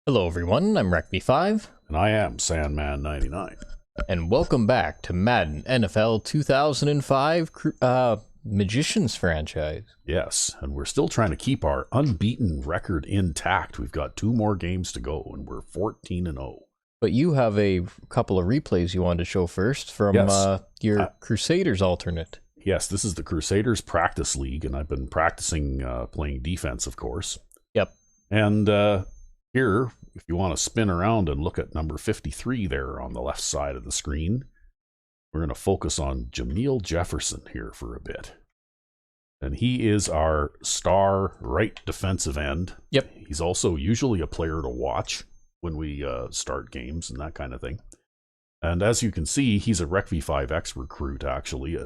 Hello everyone, I'm RecV5, And I am Sandman99. and welcome back to Madden NFL 2005 Magicians franchise. Yes, and we're still trying to keep our unbeaten record intact. We've got 2 more games to go, and we're 14-0. But you have a couple of replays you wanted to show first from Yes. your Crusaders alternate. Yes, this is the Crusaders Practice League, and I've been practicing playing defense, of course. Yep. And here, if you want to spin around and look at number 53 there on the left side of the screen, we're going to focus on Jameel Jefferson here for a bit. And he is our star right defensive end. Yep. He's also usually a player to watch when we start games and that kind of thing. And as you can see, he's a RecV5X recruit, actually,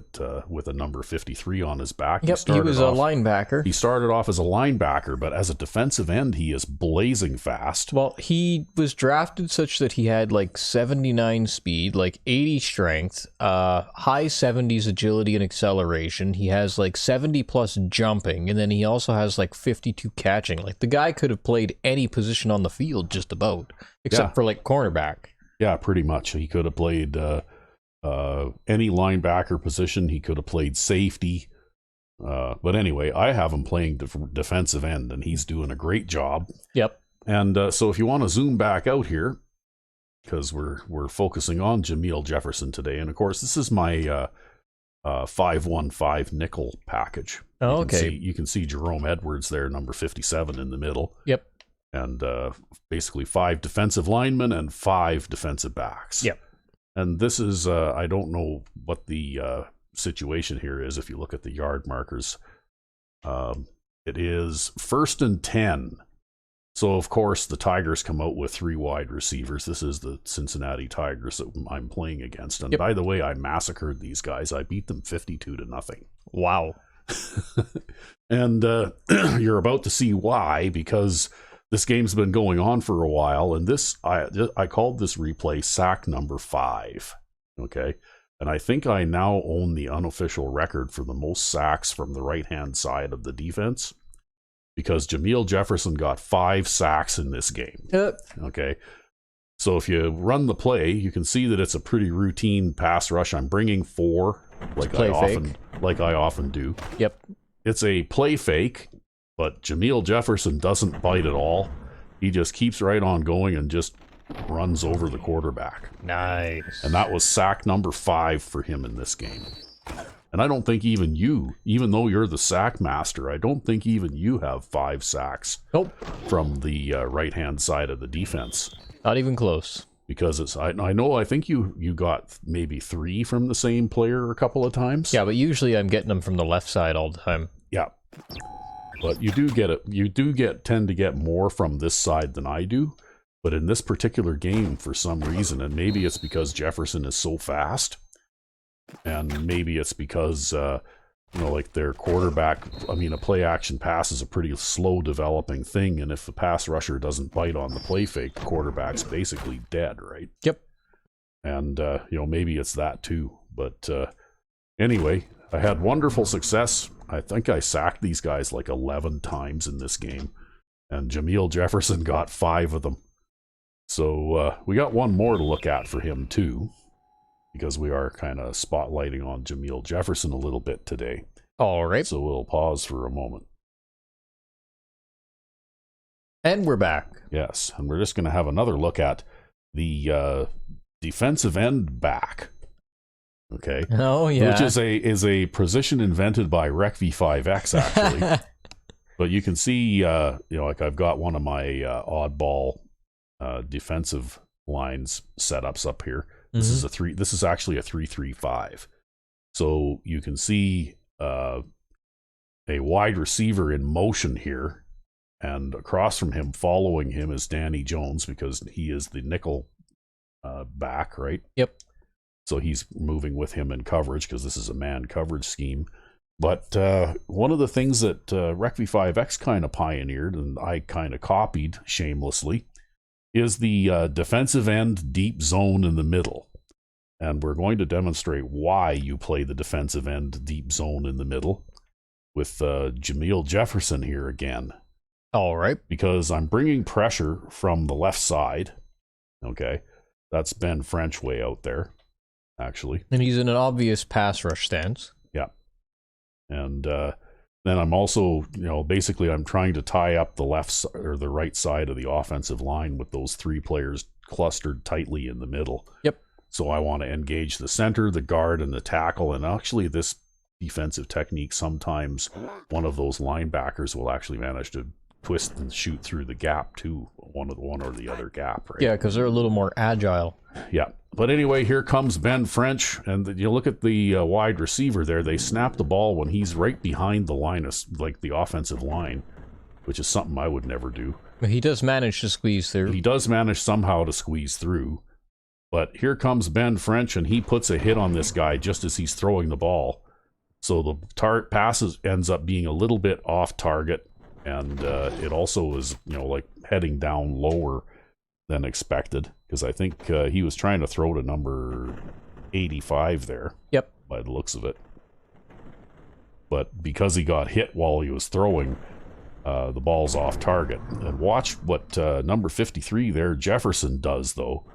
with a number 53 on his back. Yep, he was a linebacker. He started off as a linebacker, but as a defensive end, he is blazing fast. Well, he was drafted such that he had like 79 speed, like 80 strength, high 70s agility and acceleration. He has like 70 plus jumping, and then he also has like 52 catching. Like the guy could have played any position on the field just about, except for like cornerback. Yeah, pretty much. He could have played any linebacker position. He could have played safety. But anyway, I have him playing defensive end, and he's doing a great job. Yep. And so if you want to zoom back out here, because we're focusing on Jameel Jefferson today, and of course this is my 515 nickel package. Oh, okay. You can see Jerome Edwards there, number 57 in the middle. Yep. And basically 5 defensive linemen and 5 defensive backs. Yep. And this is, I don't know what the situation here is if you look at the yard markers. It is 1st and 10. So, of course, the Tigers come out with 3 wide receivers. This is the Cincinnati Tigers that I'm playing against. And by the way, I massacred these guys. I beat them 52-0. Wow. And you're about to see why, because this game's been going on for a while, and I called this replay sack number 5, okay? And I think I now own the unofficial record for the most sacks from the right-hand side of the defense, because Jameel Jefferson got 5 sacks in this game, okay? So if you run the play, you can see that it's a pretty routine pass rush. I'm bringing 4, like I often do. Yep. It's a play fake. But Jameel Jefferson doesn't bite at all. He just keeps right on going and just runs over the quarterback. Nice. And that was sack number 5 for him in this game. And I don't think even though you're the sack master, I don't think even you have 5 sacks from the right-hand side of the defense. Not even close. Because I think you got maybe 3 from the same player a couple of times. Yeah, but usually I'm getting them from the left side all the time. Yeah. But you tend to get more from this side than I do. But in this particular game, for some reason, and maybe it's because Jefferson is so fast, and maybe it's because like their quarterback, a play action pass is a pretty slow developing thing, and if the pass rusher doesn't bite on the play fake, the quarterback's basically dead, right? Yep. And maybe it's that too. But anyway, I had wonderful success. I think I sacked these guys like 11 times in this game, and Jameel Jefferson got 5 of them. So we got one more to look at for him too, because we are kind of spotlighting on Jameel Jefferson a little bit today. All right. So we'll pause for a moment. And we're back. Yes, and we're just going to have another look at the defensive end back. Okay. Oh yeah. Which is a position invented by RecV5X actually. But you can see, like I've got one of my oddball defensive lines setups up here. This is This is actually a 3-3-5. So you can see a wide receiver in motion here, and across from him, following him, is Danny Jones, because he is the nickel back, right? Yep. So he's moving with him in coverage, because this is a man coverage scheme. But one of the things that RecV5X kind of pioneered, and I kind of copied shamelessly, is the defensive end deep zone in the middle. And we're going to demonstrate why you play the defensive end deep zone in the middle with Jameel Jefferson here again. All right. because I'm bringing pressure from the left side. Okay. That's Ben French way out there, actually. And he's in an obvious pass rush stance. Yeah. And then I'm also, basically I'm trying to tie up the left or the right side of the offensive line with those three players clustered tightly in the middle. Yep. So I want to engage the center, the guard, and the tackle. And actually, this defensive technique, sometimes one of those linebackers will actually manage to twist and shoot through the gap too, one or the other gap, right? Yeah, because they're a little more agile. Yeah. But anyway, here comes Ben French, and you look at the wide receiver there. They snap the ball when he's right behind the line, like the offensive line, which is something I would never do. But he does manage to squeeze through. He does manage somehow to squeeze through. But here comes Ben French, and he puts a hit on this guy just as he's throwing the ball. So the pass ends up being a little bit off target, and it also is, like heading down lower than expected, because I think he was trying to throw to number 85 there. Yep. By the looks of it. But because he got hit while he was throwing, the ball's off target. And watch what number 53 there, Jefferson, does, though.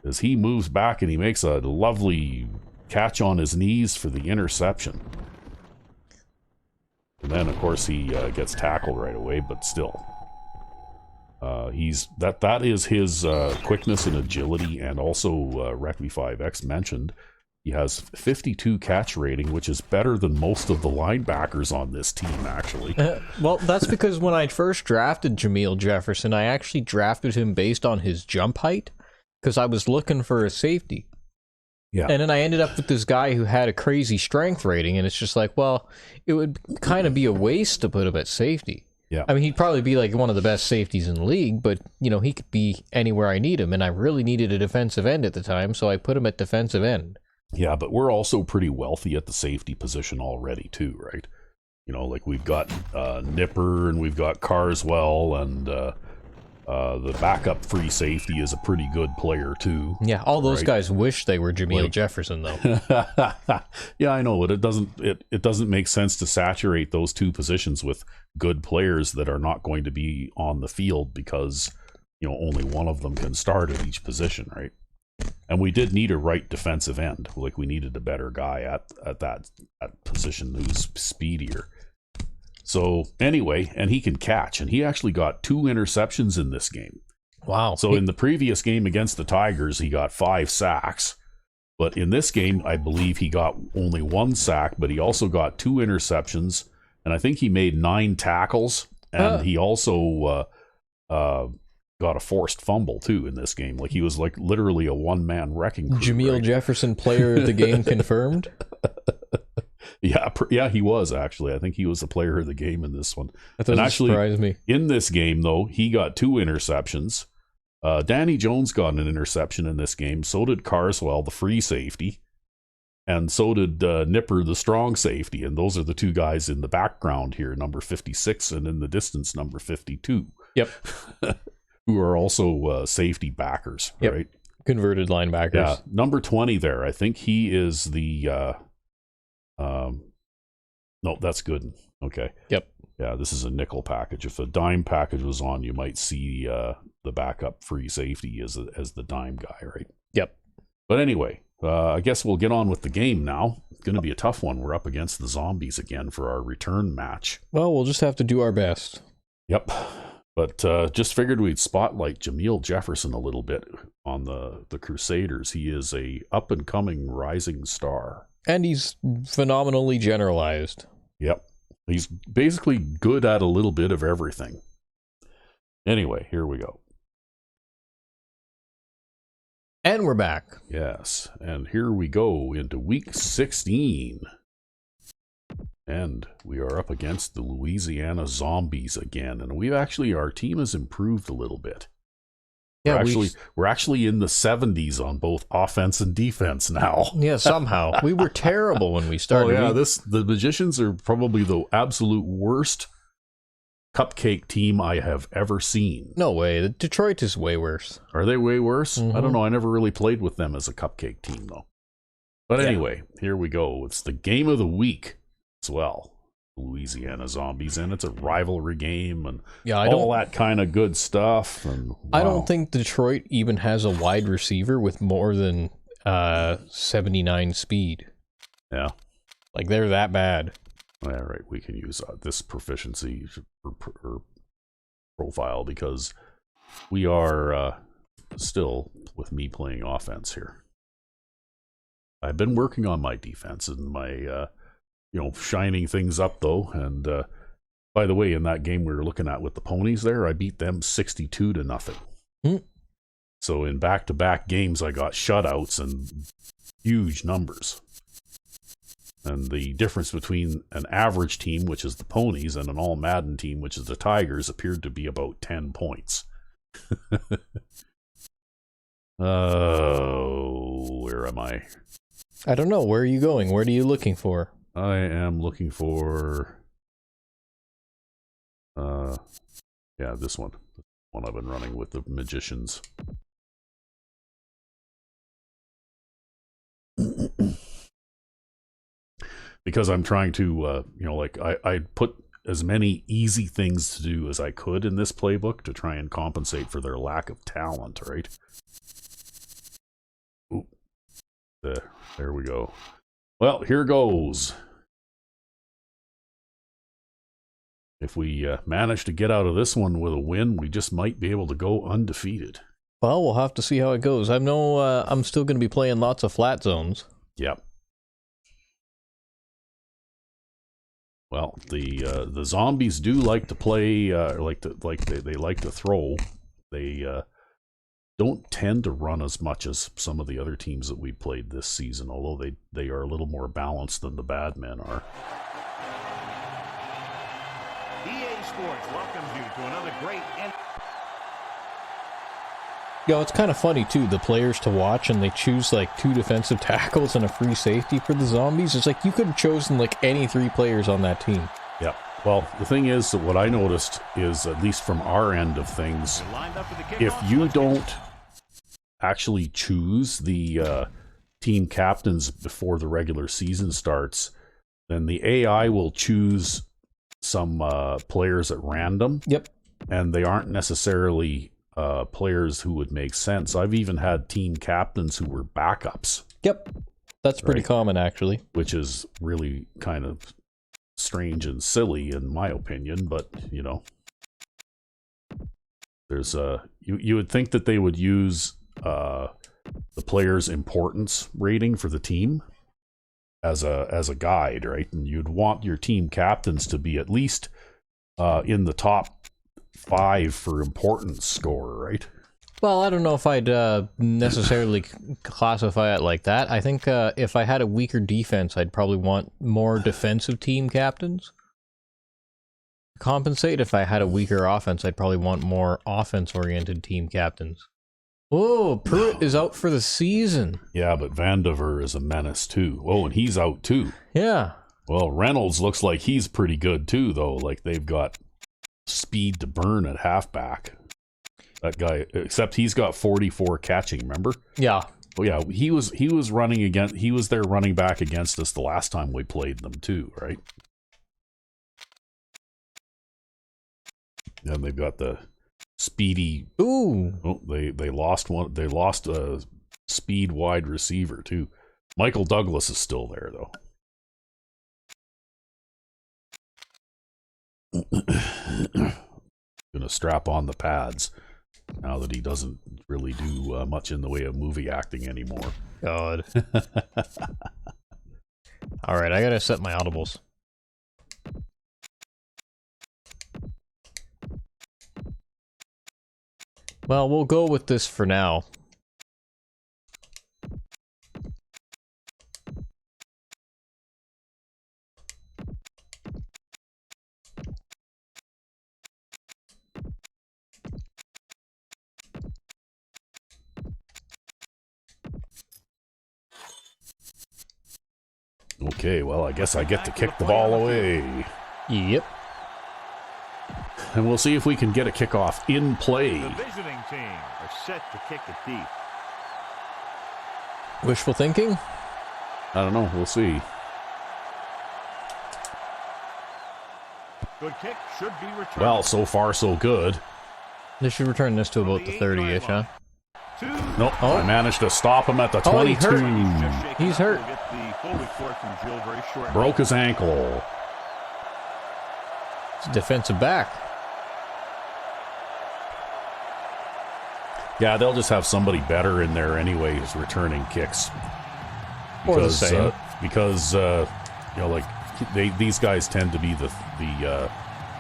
As he moves back and he makes a lovely catch on his knees for the interception. And then, of course, he gets tackled right away, but still. That is his quickness and agility, and also Rec5X mentioned he has 52 catch rating, which is better than most of the linebackers on this team, actually. Well, that's because when I first drafted Jameel Jefferson, I actually drafted him based on his jump height, because I was looking for a safety. Yeah. And then I ended up with this guy who had a crazy strength rating, and it's just like, well, it would kind of be a waste to put him at safety. Yeah. I mean, he'd probably be like one of the best safeties in the league, but, he could be anywhere I need him, and I really needed a defensive end at the time, so I put him at defensive end. Yeah, but we're also pretty wealthy at the safety position already, too, right? Like we've got Nipper, and we've got Carswell, and the backup free safety is a pretty good player, too. Yeah, all those right? guys wish they were Jameel Jefferson, though. Yeah, I know, but it doesn't make sense to saturate those two positions with good players that are not going to be on the field, because only one of them can start at each position, right? And we did need a right defensive end. Like, we needed a better guy at that position who's speedier. So anyway, and he can catch, and he actually got 2 interceptions in this game. Wow. So in the previous game against the Tigers, he got 5 sacks. But in this game, I believe he got only 1 sack, but he also got 2 interceptions, and I think he made 9 tackles, and he also got a forced fumble too in this game. Like, he was like literally a one-man wrecking crew. Jameel right? Jefferson, player of the game confirmed? Yeah, he was, actually. I think he was the player of the game in this one. That doesn't surprise me. In this game, though, he got 2 interceptions. Danny Jones got an interception in this game. So did Carswell, the free safety. And so did Nipper, the strong safety. And those are the 2 guys in the background here, number 56, and in the distance, number 52. Yep. Who are also safety backers, yep. right? Converted linebackers. Yeah, number 20 there. I think he is the... no, that's good. Okay. Yep. Yeah, this is a nickel package. If a dime package was on, you might see the backup free safety as the dime guy, right? Yep. But anyway, I guess we'll get on with the game now. It's going to be a tough one. We're up against the Zombies again for our return match. Well, we'll just have to do our best. Yep. But just figured we'd spotlight Jameel Jefferson a little bit on the Crusaders. He is a up-and-coming rising star. And he's phenomenally generalized. Yep. He's basically good at a little bit of everything. Anyway, here we go. And we're back. Yes. And here we go into week 16. And we are up against the Louisiana Zombies again. And our team has improved a little bit. Yeah, we're actually in the 70s on both offense and defense now. Yeah, somehow. We were terrible when we started. Oh, yeah, the Magicians are probably the absolute worst cupcake team I have ever seen. No way. The Detroit is way worse. Are they way worse? Mm-hmm. I don't know. I never really played with them as a cupcake team, though. But anyway, here we go. It's the game of the week as well. Louisiana Zombies, and it's a rivalry game and Yeah, all that kind of good stuff. And I don't think Detroit even has a wide receiver with more than 79 speed. Yeah. Like, they're that bad. All right, we can use this proficiency profile because we are still with me playing offense here. I've been working on my defense and my, shining things up though. And by the way, in that game we were looking at with the ponies there, I beat them 62-0. So in back-to-back games, I got shutouts and huge numbers. And the difference between an average team, which is the ponies, and an all Madden team, which is the Tigers, appeared to be about 10 points. Oh, where am I? I don't know. Where are you going? What are you looking for? I am looking for... this one. The one I've been running with the magicians. Because I'm trying to, I put as many easy things to do as I could in this playbook to try and compensate for their lack of talent, right? Ooh. There we go. Well, here goes. If we manage to get out of this one with a win, we just might be able to go undefeated. Well, we'll have to see how it goes. I know I'm still going to be playing lots of flat zones. Yep. Well, the zombies do like to play, they like to throw. They don't tend to run as much as some of the other teams that we played this season, although they are a little more balanced than the bad men are. EA Sports welcomes you to another great... It's kind of funny, too, the players to watch, and they choose, like, 2 defensive tackles and a free safety for the zombies. It's like you could have chosen, like, any 3 players on that team. Yeah. Well, the thing is that what I noticed is, at least from our end of things, if you don't actually choose the team captains before the regular season starts, then the AI will choose some players at random. Yep. And they aren't necessarily... players who would make sense. I've even had team captains who were backups. Yep. That's pretty common, actually. Which is really kind of strange and silly, in my opinion, but, there's you would think that they would use the player's importance rating for the team as a guide, right? And you'd want your team captains to be at least in the top 5 for importance score, right? Well, I don't know if I'd necessarily classify it like that. I think if I had a weaker defense, I'd probably want more defensive team captains. Compensate. If I had a weaker offense, I'd probably want more offense-oriented team captains. Oh, Pruitt is out for the season. Yeah, but Vandiver is a menace too. Oh, and he's out too. Yeah. Well, Reynolds looks like he's pretty good too, though. Like, they've got speed to burn at halfback. That guy, except he's got 44 catching, remember? Yeah. Oh yeah, he was their running back against us the last time we played them too, right? And they've got the speedy... Ooh. Oh, they lost one. They lost a speed wide receiver too. Michael Douglas is still there though. Gonna strap on the pads now that he doesn't really do much in the way of movie acting anymore. God. All right, I gotta set my audibles. Well, we'll go with this for now. Okay, well, I guess I get to kick the ball away. Yep. And we'll see if we can get a kickoff in play. The visiting team are set to kick it deep. Wishful thinking? I don't know. We'll see. Good kick should be returned. Well, so far so good. They should return this to about the 30-ish, huh? Nope. Oh. I managed to stop him at the 22. He's hurt. Broke his ankle. It's a defensive back. Yeah, they'll just have somebody better in there anyways returning kicks. Or the same. Because you know, like these guys tend to be the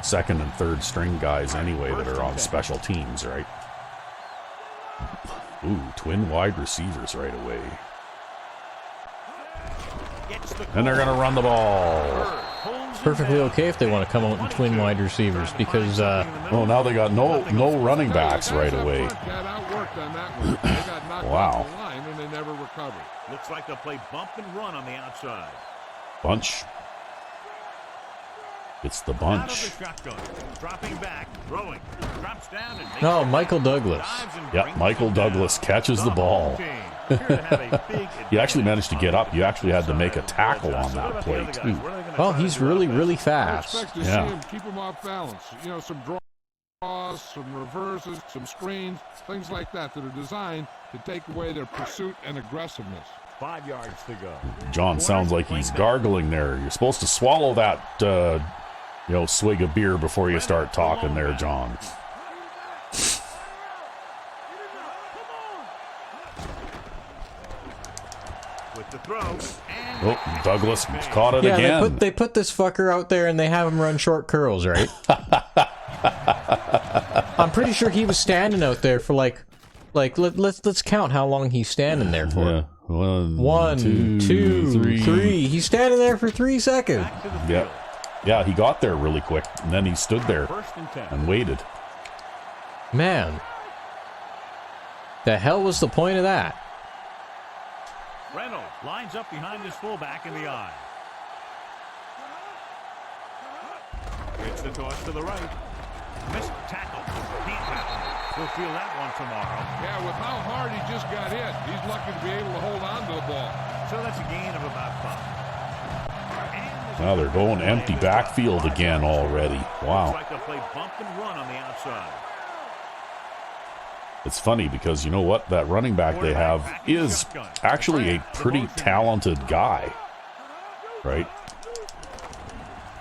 second and third string guys anyway that are on special teams, right? Ooh, twin wide receivers right away. And they're going to run the ball. It's perfectly okay if they want to come out in twin wide receivers because Oh, now they got no running backs right away. Wow. Looks like they'll play bump and run on the outside. Bunch. It's the bunch. Dropping back, throwing, drops down and no, Michael Douglas. Yep, Michael Douglas catches the ball. You actually managed to get up. You actually had to make a tackle on that play, too. Well, he's really, really fast. I expect to see him keep him off balance. You know, some draws, some reverses, some screens, things like that are designed to take away their pursuit and aggressiveness. 5 yards to go. John sounds like he's gargling there. You're supposed to swallow that, swig of beer before you start talking there, John. With the throw. Oh, Douglas caught it again. Yeah, they put this fucker out there and they have him run short curls, right? I'm pretty sure he was standing out there for let's count how long he's standing there for. Yeah. One, two, three. He's standing there for 3 seconds. Yeah. Yeah, he got there really quick, and then he stood there and waited. Man. The hell was the point of that? Reynolds lines up behind his fullback in the eye. It's the toss to the right. Missed tackle. Can't happen. We'll feel that one tomorrow. Yeah, with how hard he just got hit, he's lucky to be able to hold on to the ball. So that's a gain of about 5. Now they're going empty backfield again already. Wow. Looks like they'll play bump and run on the outside. It's funny because you know what? That running back they have is actually a pretty talented guy. Right?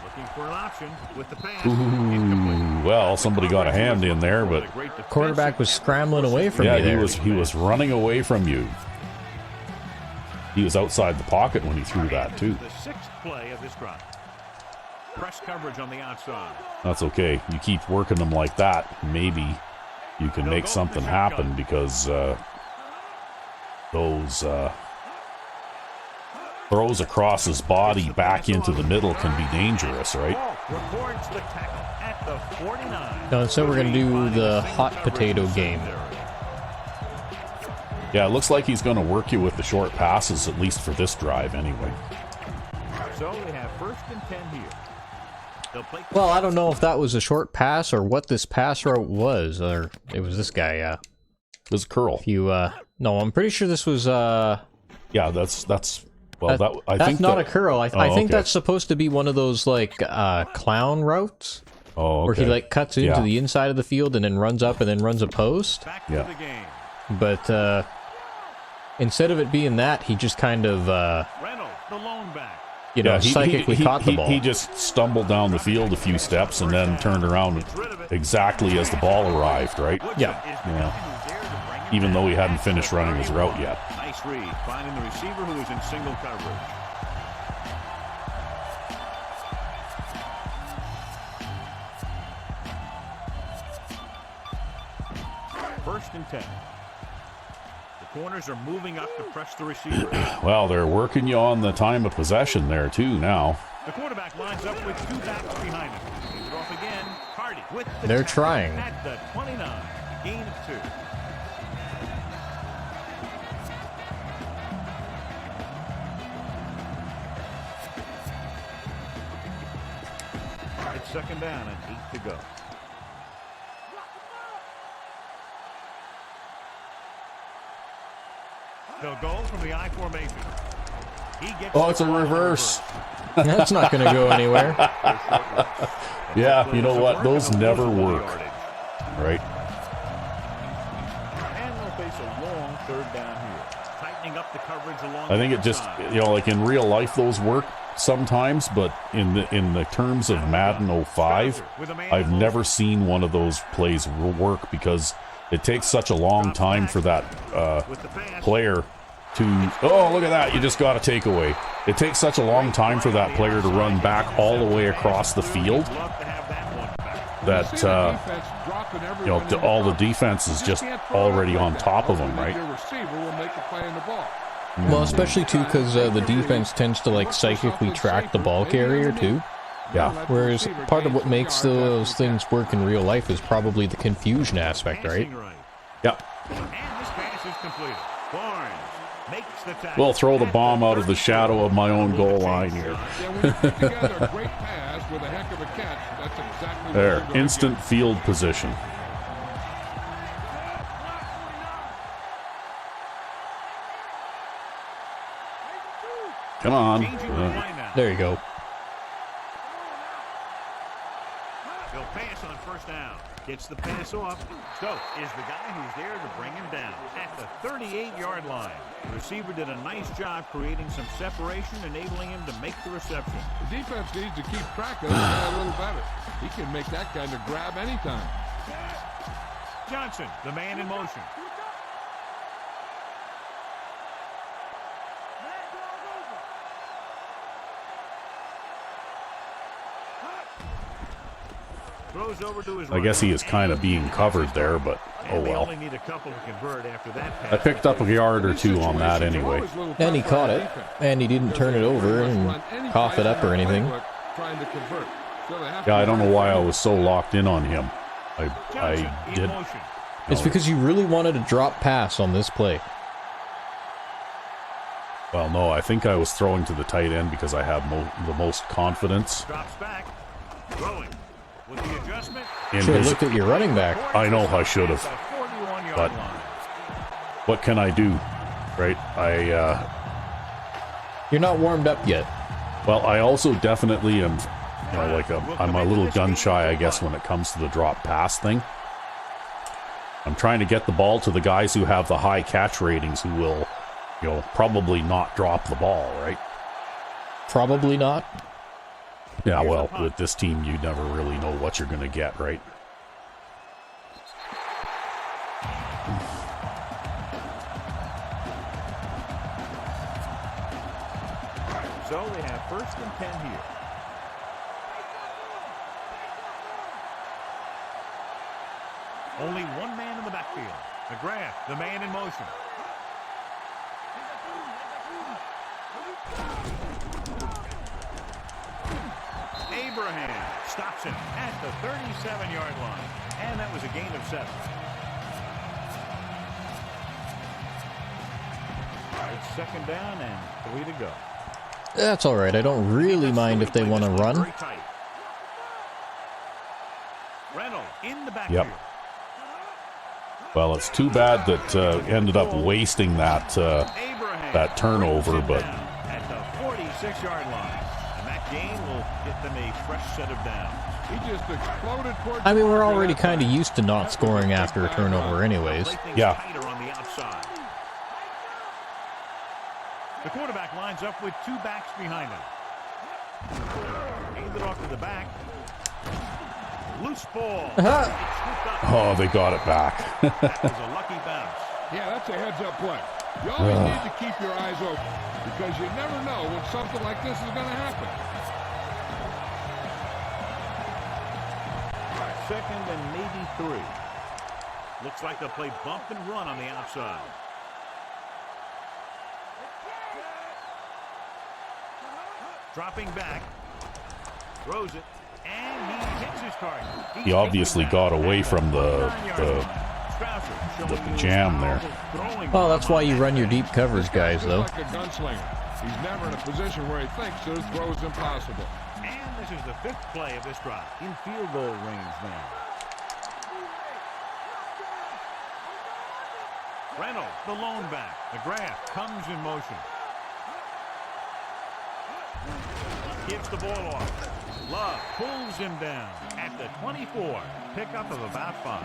Looking for an option with the pass. Ooh, well, somebody got a hand in there, but Quarterback was scrambling away from you there. he was running away from you. He was outside the pocket when he threw that too. The 6th play of this drive. Press coverage on the outside. That's okay. You keep working them like that, maybe you can make something happen because those throws across his body back into the middle can be dangerous, right? Records the tackle at the 49. No, so we're going to do the hot potato game. Yeah, it looks like he's going to work you with the short passes, at least for this drive anyway. So they have 1st and 10 here. They'll play. Well, I don't know if that was a short pass or what this pass route was, or it was this guy, yeah. This curl. No, I'm pretty sure this was, Yeah, that's well, I that's think not a curl. I think okay. that's supposed to be one of those, like, clown routes. Oh, okay. Where he, like, cuts into the inside of the field and then runs up and then runs a post. Back to the game. But, instead of it being that, he just kind of, Reynolds, the lone back. Psychically caught the ball. He just stumbled down the field a few steps and then turned around exactly as the ball arrived, right? Yeah. Even though he hadn't finished running his route yet. Nice read, finding the receiver who is in single coverage. First and 10. The corners are moving up to press the receiver. Well, they're working you on the time of possession there, too, now. The quarterback lines up with 2 backs behind him. Hands it off again. Hardy with the They're tackle trying. at the 29. A gain of 2. It's 2nd down and 8 to go. They'll go from the I formation. He gets Oh, it's the a ball in reverse. That's not going to go anywhere. Yeah, you know what? Those never work. Right? And they'll face a long third down here. Tightening up the coverage along I think the it just, outside. you know, like in real life, those work sometimes, but in the terms of Madden 05, I've never seen one of those plays work because it takes such a long time for that player to, oh, look at that, you just got a takeaway. It takes such a long time for that player to run back all the way across the field that, you know, all the defense is just already on top of them, right? Well, especially too because the defense tends to like psychically track the ball carrier too. Yeah. Whereas part of what makes those things work in real life is probably the confusion aspect, right? Yeah. And this pass is completed. Barnes makes the tackle. We'll throw the bomb out of the shadow of my own goal line here. There, instant field position. Come on. There you go. They'll pass on first down. Gets the pass off. Stoke is the guy who's there to bring him down at the 38-yard line. The receiver did a nice job creating some separation, enabling him to make the reception. The defense needs to keep track of this guy a little better. He can make that kind of grab anytime. Johnson, the man in motion. Throws over to his I guess he is kind of being covered there, but oh well. Only need a couple to convert after that pass. I picked up a yard or two on that anyway. And he caught it, and he didn't turn it over and cough it up or anything. Yeah, I don't know why I was so locked in on him. I did. It's because you really wanted a drop pass on this play. Well, no, I think I was throwing to the tight end because I have the most confidence. Drops back. Throwing. With the adjustment. Should have looked at your running back. I know I should have. But what can I do? Right? You're not warmed up yet. Well, I also definitely am, you know, like I'm a little gun shy, I guess, when it comes to the drop pass thing. I'm trying to get the ball to the guys who have the high catch ratings who will, you know, probably not drop the ball, right? Probably not. Yeah, well, with this team, you never really know what you're going to get, right? So they have 1st and 10 here. Only one man in the backfield. McGrath, the man in motion. Abraham stops him at the 37-yard line. And that was a gain of 7. It's 2nd down and 3 to go. That's all right. I don't really mind if they want to run. Reynolds in the backfield. Yep. Well, it's too bad that ended up wasting that that turnover, but at the 46-yard line. That gain will get them a fresh set of downs. He just exploded towards. I mean, we're already kind of used to not scoring after a turnover anyways. Yeah. Tighter on the outside. The quarterback lines up with 2 backs behind him. Hands it off to the back. Loose ball. oh, they got it back. That was a lucky bounce. Yeah, that's a heads-up play. You always need to keep your eyes open because you never know when something like this is going to happen. 2nd and maybe 3. Looks like they'll play bump and run on the outside. Dropping back. Throws it. And he hits his target. He obviously got away from the jam there. Well, that's why you run your deep coverage, guys, though. Like a gunslinger. He's never in a position where he thinks his throw is impossible. And this is the 5th play of this drive. In field goal range now. Reynolds, the lone back. McGrath comes in motion. Gives the ball off. Love pulls him down at the 24. Pickup of about 5.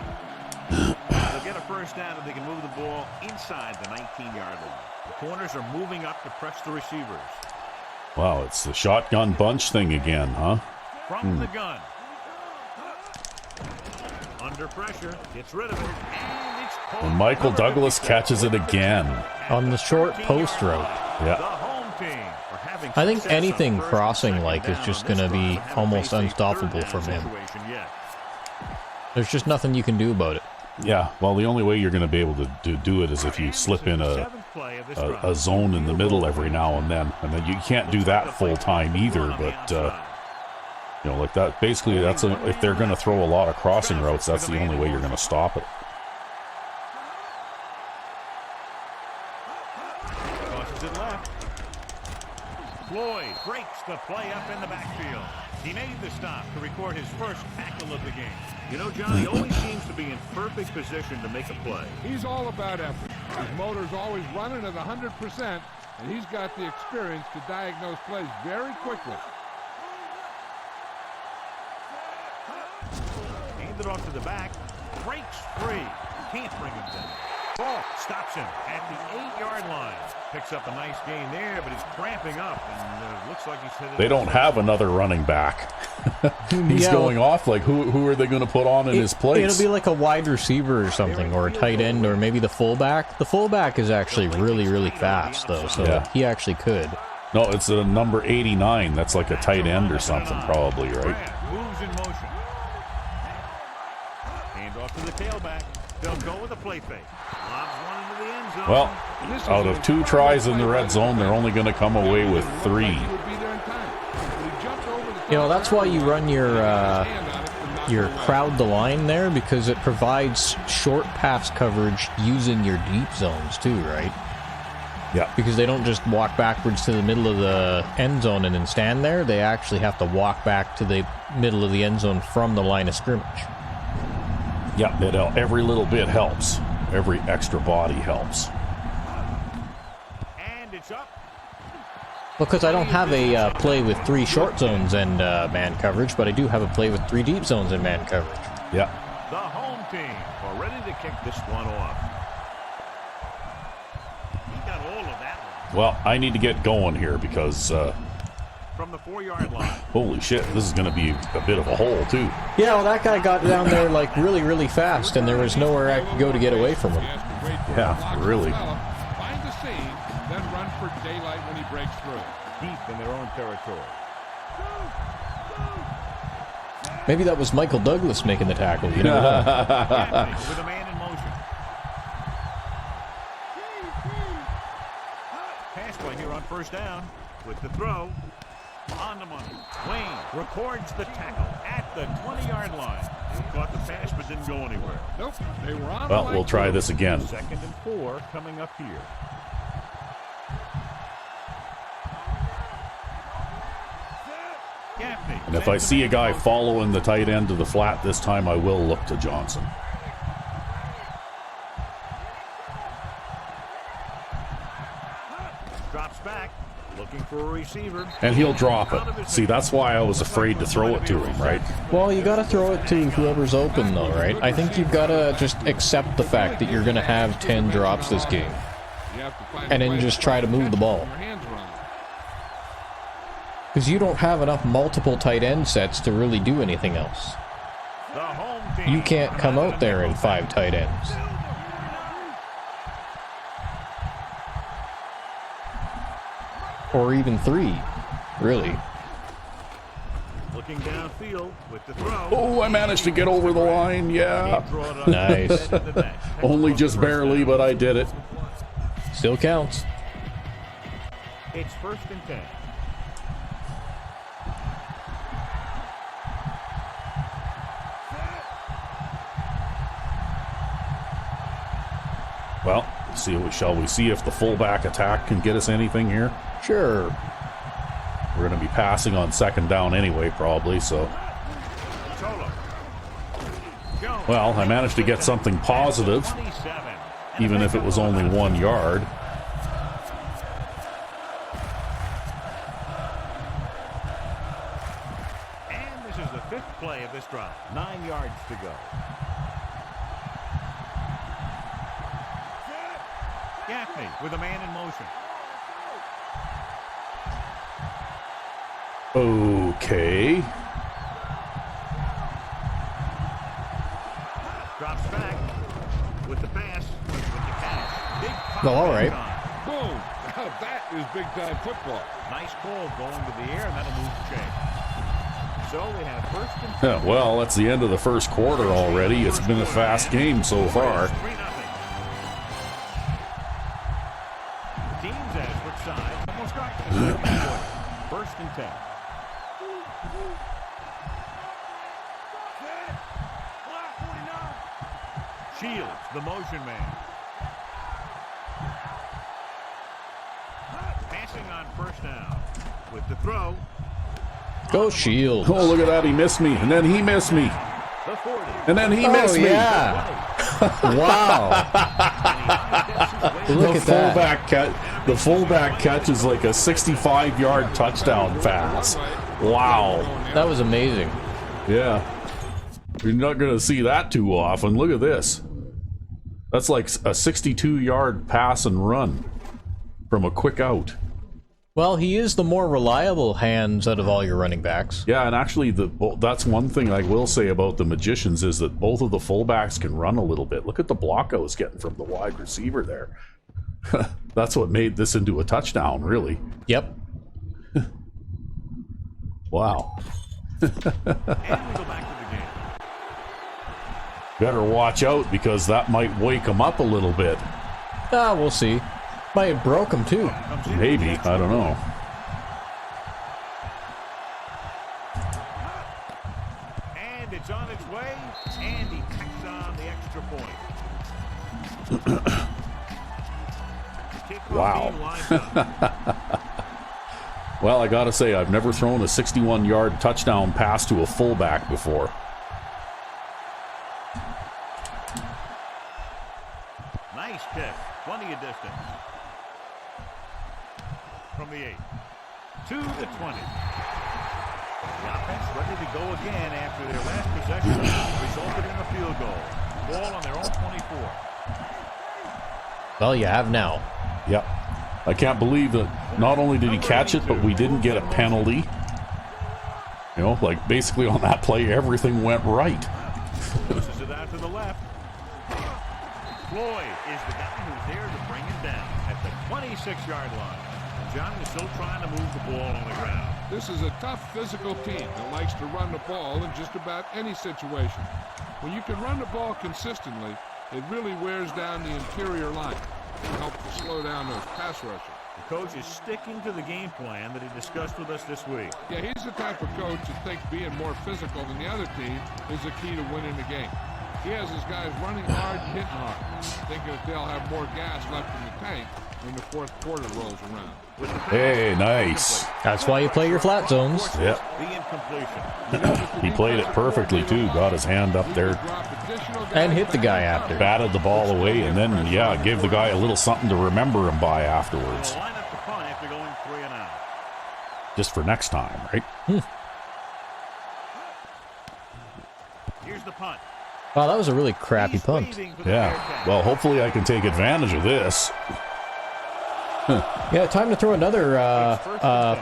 They'll get a first down if they can move the ball inside the 19-yard line. The corners are moving up to press the receivers. Wow, it's the shotgun bunch thing again, huh? From the gun. Under pressure. Gets rid of it. And it's And Michael Douglas catches it again. On the short post route. Yeah. The home team for having I think success on anything first and crossing second like is down just on this going to be drive. Haven't almost faced a unstoppable third down from him. situation yet. There's just nothing you can do about it. Yeah, well, the only way you're going to be able to do it is if you slip in a zone in the middle every now and then. And then you can't do that full time either, but, you know, like that, basically, if they're going to throw a lot of crossing routes, that's the only way you're going to stop it. Tosses it left. Floyd breaks the play up in the backfield. He made the stop to record his first tackle of the game. You know, John, he always seems to be in perfect position to make a play. He's all about effort. His motor's always running at 100%, and he's got the experience to diagnose plays very quickly. Handed off to the back. Breaks free. Can't bring him down. Ball stops him at the 8-yard line. Picks up a nice gain there, but he's cramping up, and looks like he's headed. They don't have another running back. He's going off. Like, who are they going to put on in his place? It'll be like a wide receiver or something, or a tight end, or maybe the fullback. The fullback is actually really, really fast, though, so Yeah. he actually could. No, it's a number 89. That's like a tight end or something, probably, right? Moves in motion. Hand off to the tailback. They'll go with a play fake. Lobs one into the end zone. Well, out of 2 tries in the red zone, they're only going to come away with 3. You know, that's why you run your crowd the line there, because it provides short pass coverage using your deep zones too, right? Yeah. Because they don't just walk backwards to the middle of the end zone and then stand there. They actually have to walk back to the middle of the end zone from the line of scrimmage. Yeah, every little bit helps. Every extra body helps. And it's up. Because I don't have a play with 3 short zones and man coverage, but I do have a play with 3 deep zones and man coverage. Yeah. The home team are ready to kick this one off. He got all of that one. Well, I need to get going here because, From the 4-yard line. holy shit, this is going to be a bit of a hole, too. Yeah, well, that guy got down there like really, really fast, and there was nowhere I could go to get away from him. Yeah, really. Find the seam, then run for daylight when he breaks through. Deep in their own territory. Maybe that was Michael Douglas making the tackle. You never know. Gaffney with a man in motion. Pass play here on first down with the throw. On the money. Wayne records the tackle at the 20-yard line. He caught the pass but didn't go anywhere. Nope, they were on. Well, we'll try this again. 2nd and 4 coming up here. Gaffney. And if I see a guy following the tight end to the flat this time, I will look to Johnson. Drops back. Looking for a receiver. And he'll drop it. See, that's why I was afraid to throw it to him, right? Well, you got to throw it to whoever's open, though, right? I think you've got to just accept the fact that you're going to have 10 drops this game, and then just try to move the ball. Because you don't have enough multiple tight end sets to really do anything else. The home team. You can't come out there in 5 tight ends. Or even 3, really. Looking downfield with the throw. Oh, I managed to get over the line, yeah. Nice. Only just barely, but I did it. Still counts. It's 1st and 10. Well, shall we see if the fullback attack can get us anything here? Sure. We're going to be passing on 2nd down anyway, probably, so. Well, I managed to get something positive, even if it was only 1 yard. drop. 9 yards to go. Gaffney with a man in motion. Okay. Drops back with the pass, with the catch. Big pop Well, all right. time. Boom! Now that is big-time football. Nice call going to the air, and that'll move the chain. So we have first and Yeah, well, that's the end of the first quarter already. It's been a fast game so far. 3-0. Teams as which side, and we'll start the second quarter. First and 10. Shields, the motion man. Passing on first down with the throw. Go Shields. Oh, look at that. He missed me. And then he missed me. The 40. And then he missed me. Yeah. Wow. Look The at that. fullback catch is like a 65-yard touchdown pass. Wow. That was amazing. Yeah. You're not going to see that too often. Look at this. That's like a 62-yard pass and run from a quick out. Well, he is the more reliable hands out of all your running backs. Yeah, and actually, that's one thing I will say about the Magicians is that both of the fullbacks can run a little bit. Look at the block I was getting from the wide receiver there. That's what made this into a touchdown, really. Yep. Wow. And we go back to the game. Better watch out because that might wake him up a little bit. Ah, we'll see. Might have broke him too. Comes in Maybe. the extra I don't know. And it's on its way, and he tacks on the extra point. Kickoff Wow. being lined up. Well, I gotta say, I've never thrown a 61-yard touchdown pass to a fullback before. Nice kick, plenty of distance. From the 8 to the 20. The offense ready to go again after their last possession resulted in a field goal. Ball on their own 24. Well, you have now. Yep. I can't believe that not only did he catch it, but we didn't get a penalty. You know, like basically on that play, everything went right. Pushes it out to the left. Floyd is the guy who's there to bring him down at the 26-yard line. John is still trying to move the ball on the ground. This is a tough physical team that likes to run the ball in just about any situation. When you can run the ball consistently, it really wears down the interior line and helps to slow down those pass rushers. The coach is sticking to the game plan that he discussed with us this week. Yeah, he's the type of coach that thinks being more physical than the other team is the key to winning the game. He has his guys running hard and hitting hard, thinking that they'll have more gas left in the tank when the fourth quarter rolls around. Hey, nice. That's why you play your flat zones. Yep. The incompletion. He played it perfectly, too. Got his hand up there, And hit the guy after. batted the ball away, and then, yeah, gave the guy a little something to remember him by afterwards. They'll line up the punt after going 3 and out. Just for next time, right? Here's the punt. Wow, that was a really crappy He's punt. waving for the Yeah. fair catch. Well, hopefully I can take advantage of this. Yeah, time to throw another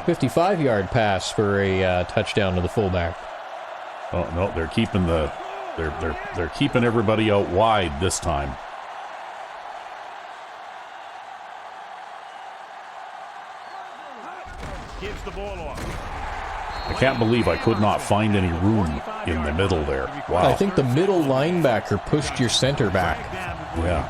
55-yard pass for a touchdown to the fullback. Oh no, they're keeping they're keeping everybody out wide this time. Gives the ball off. I can't believe I could not find any room in the middle there. Wow. I think the middle linebacker pushed your center back. Yeah.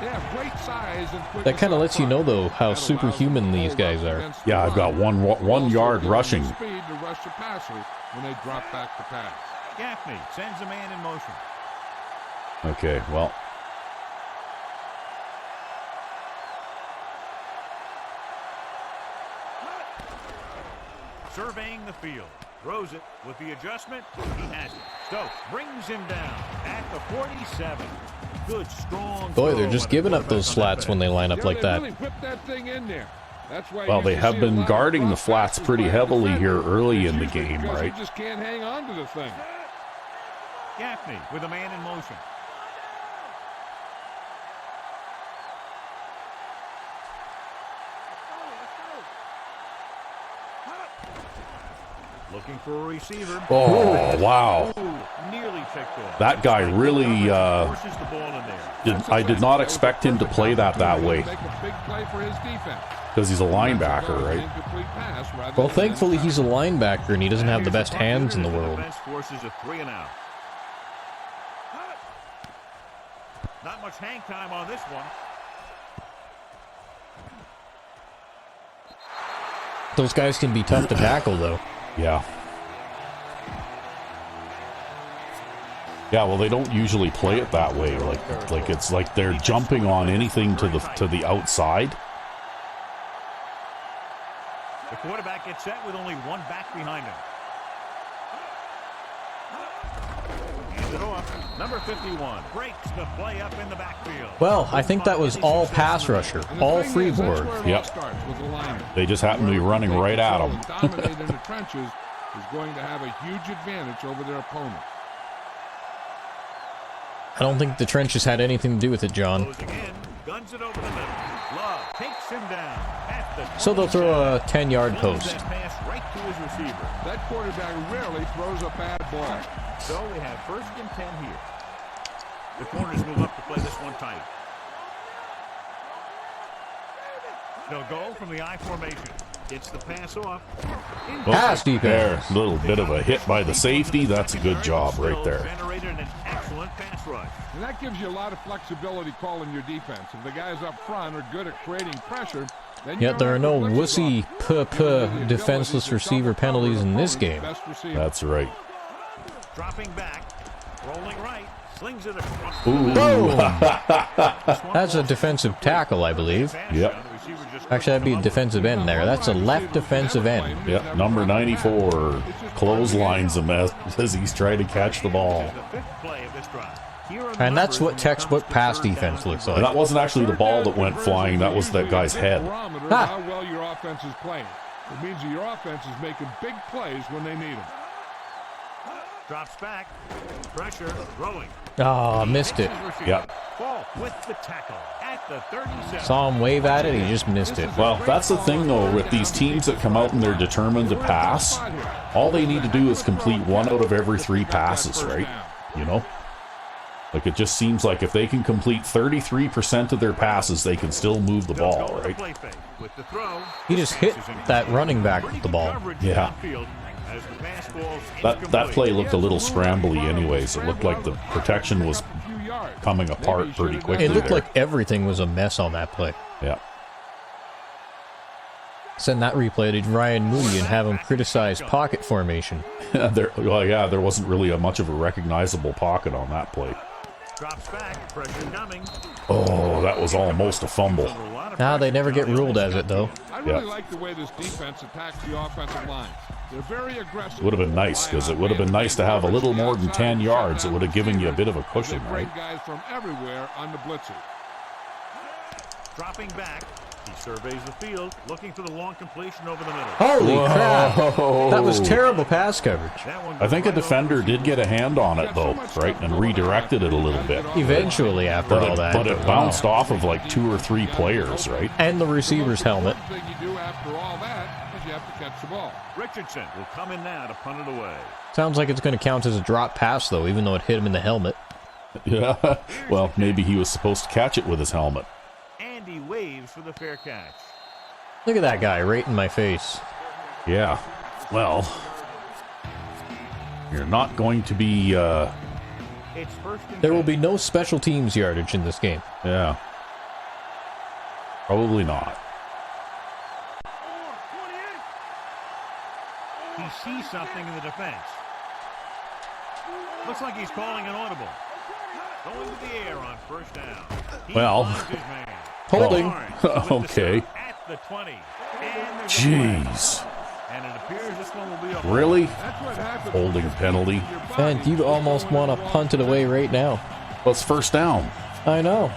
Yeah, great size and quick. That kind of lets you know, though, how superhuman these guys are. Yeah, I've got one yard rushing. Speed to rush the passers when they drop back to pass. Gaffney sends a man in motion. Okay, well, Surveying the field. Throws it with the adjustment. He has it. Stokes brings him down at the 47. Good, strong Boy, throw they're just by the giving up those quarterback on slats when they line up Yeah, like they that. really whipped that thing in there. That's why Well, they have been guarding the flats pretty heavily here early in the game, right? You just can't hang on to the thing. Gaffney with a man in motion. Looking for a receiver. Oh, wow. Ooh, nearly picked off. That guy really, Forces the ball in there. I did not expect him to play that way. Make a big play for his defense. Because he's a linebacker, right? Well, thankfully he's a linebacker and he doesn't have the best hands in the world. Defense forces a 3 and out. Not much hang time on this one. Those guys can be tough to tackle, though. Yeah. Yeah, well, they don't usually play it that way. Like it's like they're jumping on anything to the outside. The quarterback gets set with only one back behind him. Hands it off. Number 51 breaks the play up in the backfield. Well, I think that was all pass rusher, all freeboard. Yep. They just happen to be running right at him. Dominate in the trenches is going to have a huge advantage over their opponent. I don't think the trenches had anything to do with it, John. Goes again, guns it over the middle. Love takes him down at the So they'll throw a 10-yard post. Pass right to his receiver. That quarterback rarely throws a bad ball. So we have 1st and 10 here. The corners move up to play this one tight. They'll go from the I formation. Gets the pass off. Pass defense. There, a little bit of a hit by the safety. That's a good job right there. Generated an excellent pass rush. And that gives you a lot of flexibility calling your defense. If the guys up front are good at creating pressure, then Yet there are no wussy defenseless receiver penalties in this game. That's right. Dropping back, rolling right, slings it across. Ooh. That's a defensive tackle, I believe. Yep. Actually, that'd be a defensive end there. That's a left defensive end. Yep. Number 94 clotheslines him as he's trying to catch the ball. And that's what textbook pass defense looks And like. that wasn't actually the ball that went flying. That was that guy's head. How well your offense is playing. It means that your offense is making big plays when they need them. Drops back, pressure, throwing. Ah, missed it. Yep. Ball with the tackle at the 37. Saw him wave at it, he just missed it. Well, that's the thing, though, with these teams that come out and they're determined to pass, all they need to do is complete 1 out of every 3 passes, right? You know? Like, it just seems like if they can complete 33% of their passes, they can still move the ball, right? He just hit that running back with the ball. Yeah. That play looked a little scrambly anyways. It looked like the protection was coming apart pretty quickly. It looked there. like everything was a mess on that play. Yeah. Send that replay to Ryan Moody and have him criticize pocket formation. There wasn't really much of a recognizable pocket on that play. Drops back, pressure coming. Oh, that was almost a fumble. Nah, they never get ruled as it, though. I really like the way this defense attacks the offensive line. They're very aggressive. Would have been nice, because it would have been nice to have a little more than 10 yards. It would have given you a bit of a cushion, right? Guys from everywhere on the blitzer. Dropping back, he surveys the field, looking for the long completion over the middle. Holy crap! That was terrible pass coverage. I think a defender did get a hand on it, though, right? And redirected it a little bit. Eventually, after all that. But it bounced off of like 2 or 3 players, right? And the receiver's helmet. The thing you do after all that is you have to catch the ball. Richardson will come in now to punt it away. Sounds like it's going to count as a drop pass, though, even though it hit him in the helmet. Yeah. Well, maybe he was supposed to catch it with his helmet. And he waves for the fair catch. Look at that guy right in my face. Yeah. Well, you're not going to be... It's first and There will 10. be no special teams yardage in this game. Yeah. Probably not. He sees something in the defense. Looks like he's calling an audible. Going to the air on first down. He Well, finds his man. Holding. Barnes with the Okay. stop At the 20. And there's a flag. Jeez. And it appears this one will be a Really? That's what happens. Holding penalty. And you'd almost want to punt it away right now. Well, it's first down. I know.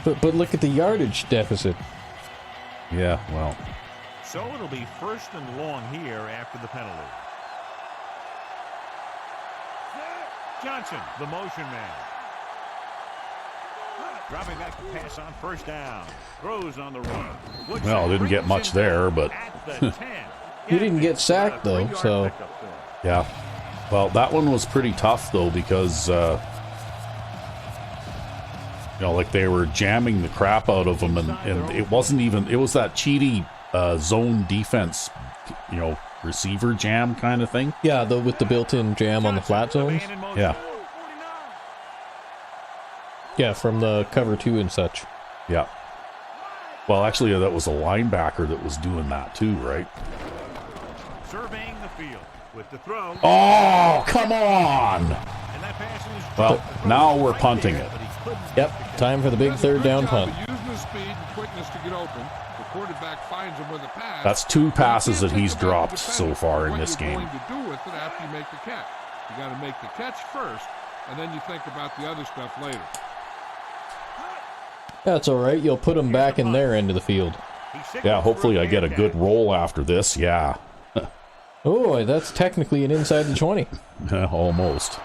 But look at the yardage deficit. Yeah, well. So it'll be 1st and long here after the penalty. Johnson, the motion man. Dropping back to pass on 1st down. Throws on the run. Well, didn't get much there, but He didn't get sacked, though, so... yeah. Well, that one was pretty tough, though, because, like they were jamming the crap out of him, and it wasn't even... It was that cheaty zone defense, receiver jam kind of thing. Yeah, with the built-in jam on the flat zones. Yeah. Yeah, from the cover 2 and such. Yeah. Well, actually, that was a linebacker that was doing that too, right? Surveying the field with the throw. Oh, come on! And that pass is Well, now we're punting it. Yep, time for the big 3rd down punt. Using his speed and quickness to get open. The quarterback finds him with a pass. That's 2 passes that he's dropped so far in this game. What you're going to do with it after you make the catch. You got to make the catch first, and then you think about the other stuff later. That's all right. You'll put them back in their end of the field. Yeah, hopefully I get a good roll after this. Yeah. Oh, that's technically an inside the 20. Almost.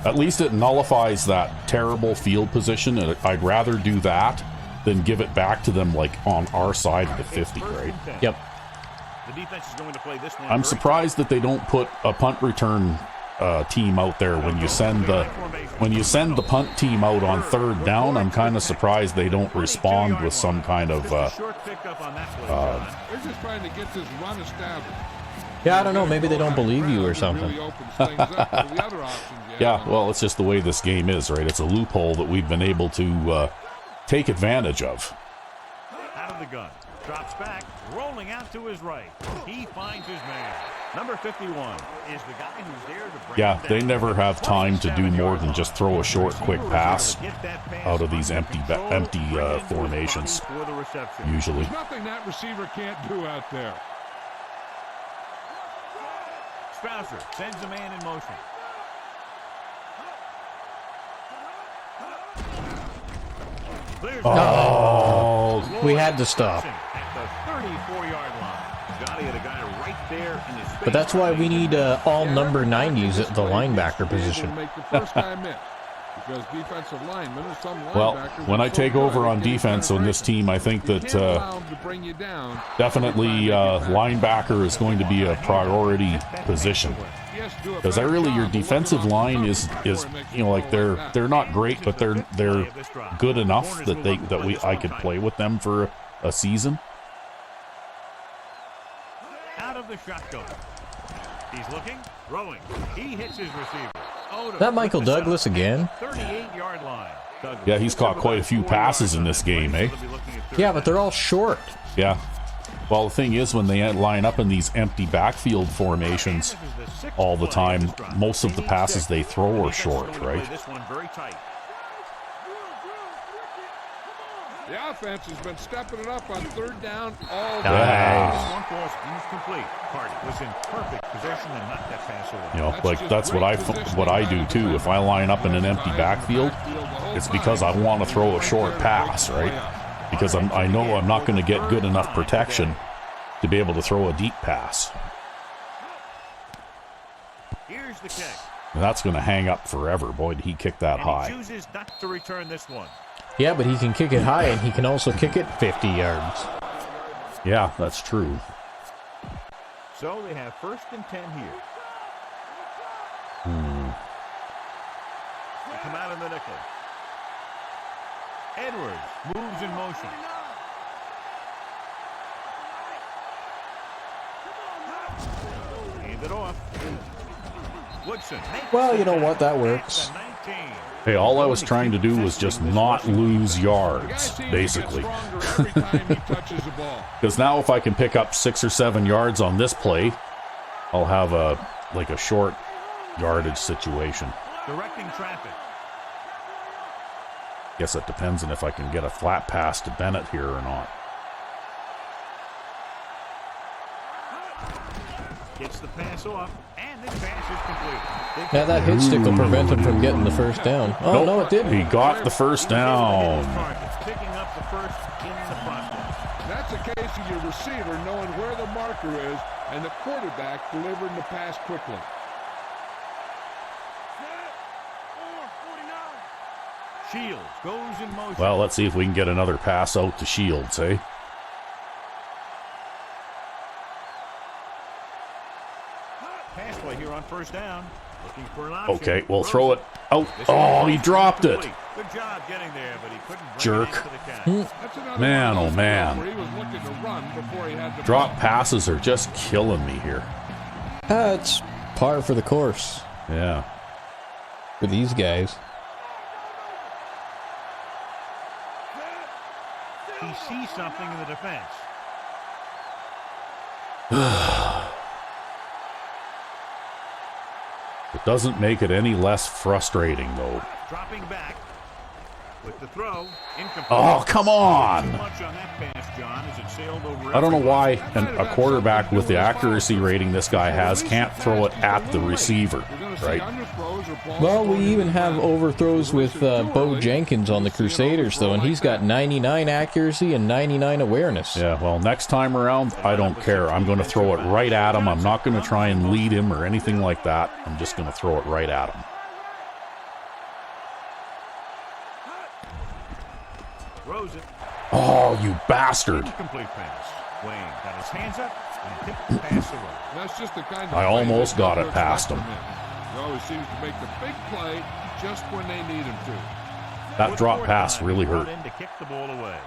At least it nullifies that terrible field position, and I'd rather do that than give it back to them like on our side of the 50, right? Yep. The defense is going to play this one. I'm surprised that they don't put a punt return team out there when you send the punt team out on 3rd down. I'm kind of surprised they don't respond with some kind of They're just trying to get this run established. Yeah, I don't know. Maybe they don't believe you or something. yeah, well, it's just the way this game is, right? It's a loophole that we've been able to take advantage of. Out of the gun, drops back, rolling out to his right. He finds his man. Number 51 is the guy who's there to bring Yeah, they never have time to do more than just throw a short, quick pass out of these empty formations. Usually. There's nothing that receiver can't do out there. Strouser sends a man in motion. Oh, we had to stop. At the 34-yard line. Johnny had a guy right there in his face. But that's why we need all number 90s at the linebacker position. Because defensive linemen or some well, when I take over on defense on this team, I think that definitely linebacker is going to be a priority position. Because your defensive line is like they're not great, but they're good enough that I could play with them for a season. Out of the shotgun. He's looking, throwing. He hits his receiver. That Michael Douglas again? 38-yard line. Yeah, he's caught quite a few passes in this game, eh? Yeah, but they're all short. Yeah. Well, the thing is, when they line up in these empty backfield formations all the time, most of the passes they throw are short, right? The offense has been stepping it up on 3rd down all day. Yeah. One ball's incomplete. Hart was in perfect possession and knocked that pass away. That's what I do too. If I line up in an empty backfield, it's because I want to throw a short pass, right? Because I know I'm not going to get good enough protection to be able to throw a deep pass. Here's the kick. And that's going to hang up forever. Boy, did he kick that high. He chooses not to return this one. Yeah, but he can kick it high, and he can also kick it 50 yards. Yeah, that's true. So they have 1st and 10 here. They come out in the nickel. Edwards moves in motion. Hand it off. Woodson. Well, you know what? That works. Hey, all I was trying to do was just not lose yards, basically. Because now if I can pick up 6 or 7 yards on this play, I'll have a short yardage situation. Directing traffic. Guess it depends on if I can get a flat pass to Bennett here or not. Gets the pass off, and this pass is complete. Yeah, that hit stick will prevent him from getting the 1st down. Oh, Nope, no, it didn't. He got the 1st down. first in the process. That's a case of your receiver knowing where the marker is and the quarterback delivering the pass quickly. Shields goes in motion. Well, let's see if we can get another pass out to Shields, eh? Pass play here on first down. Looking for an option. Okay, we'll throw it out. Oh, he dropped it. Good job getting there, but he couldn't bring Jerk. it into the catch. That's another Man, one oh of those man. throws where he was looking to run before he had the Drop ball. passes are just killing me here. It's par for the course Yeah. for these guys. He sees something in the defense. It doesn't make it any less frustrating, though. Dropping back with the throw. Incomplete. Oh, come Too on! much on that pass, John, as it sailed over I don't know everyone. why a quarterback with the accuracy rating this guy has can't throw it at the receiver, right? Well, we even have overthrows with Bo Jenkins on the Crusaders, though, and he's got 99 accuracy and 99 awareness. Yeah, well, next time around, I don't care. I'm going to throw it right at him. I'm not going to try and lead him or anything like that. I'm just going to throw it right at him. Throws it. Oh, you bastard. Incomplete pass. Wayne got his hands up and tipped the pass away. That's just the kind of I play almost that got it Douglas past likes him. from He always seems to make the big play just when they need him to. That With drop fourth pass down, really brought hurt. in to kick the ball away.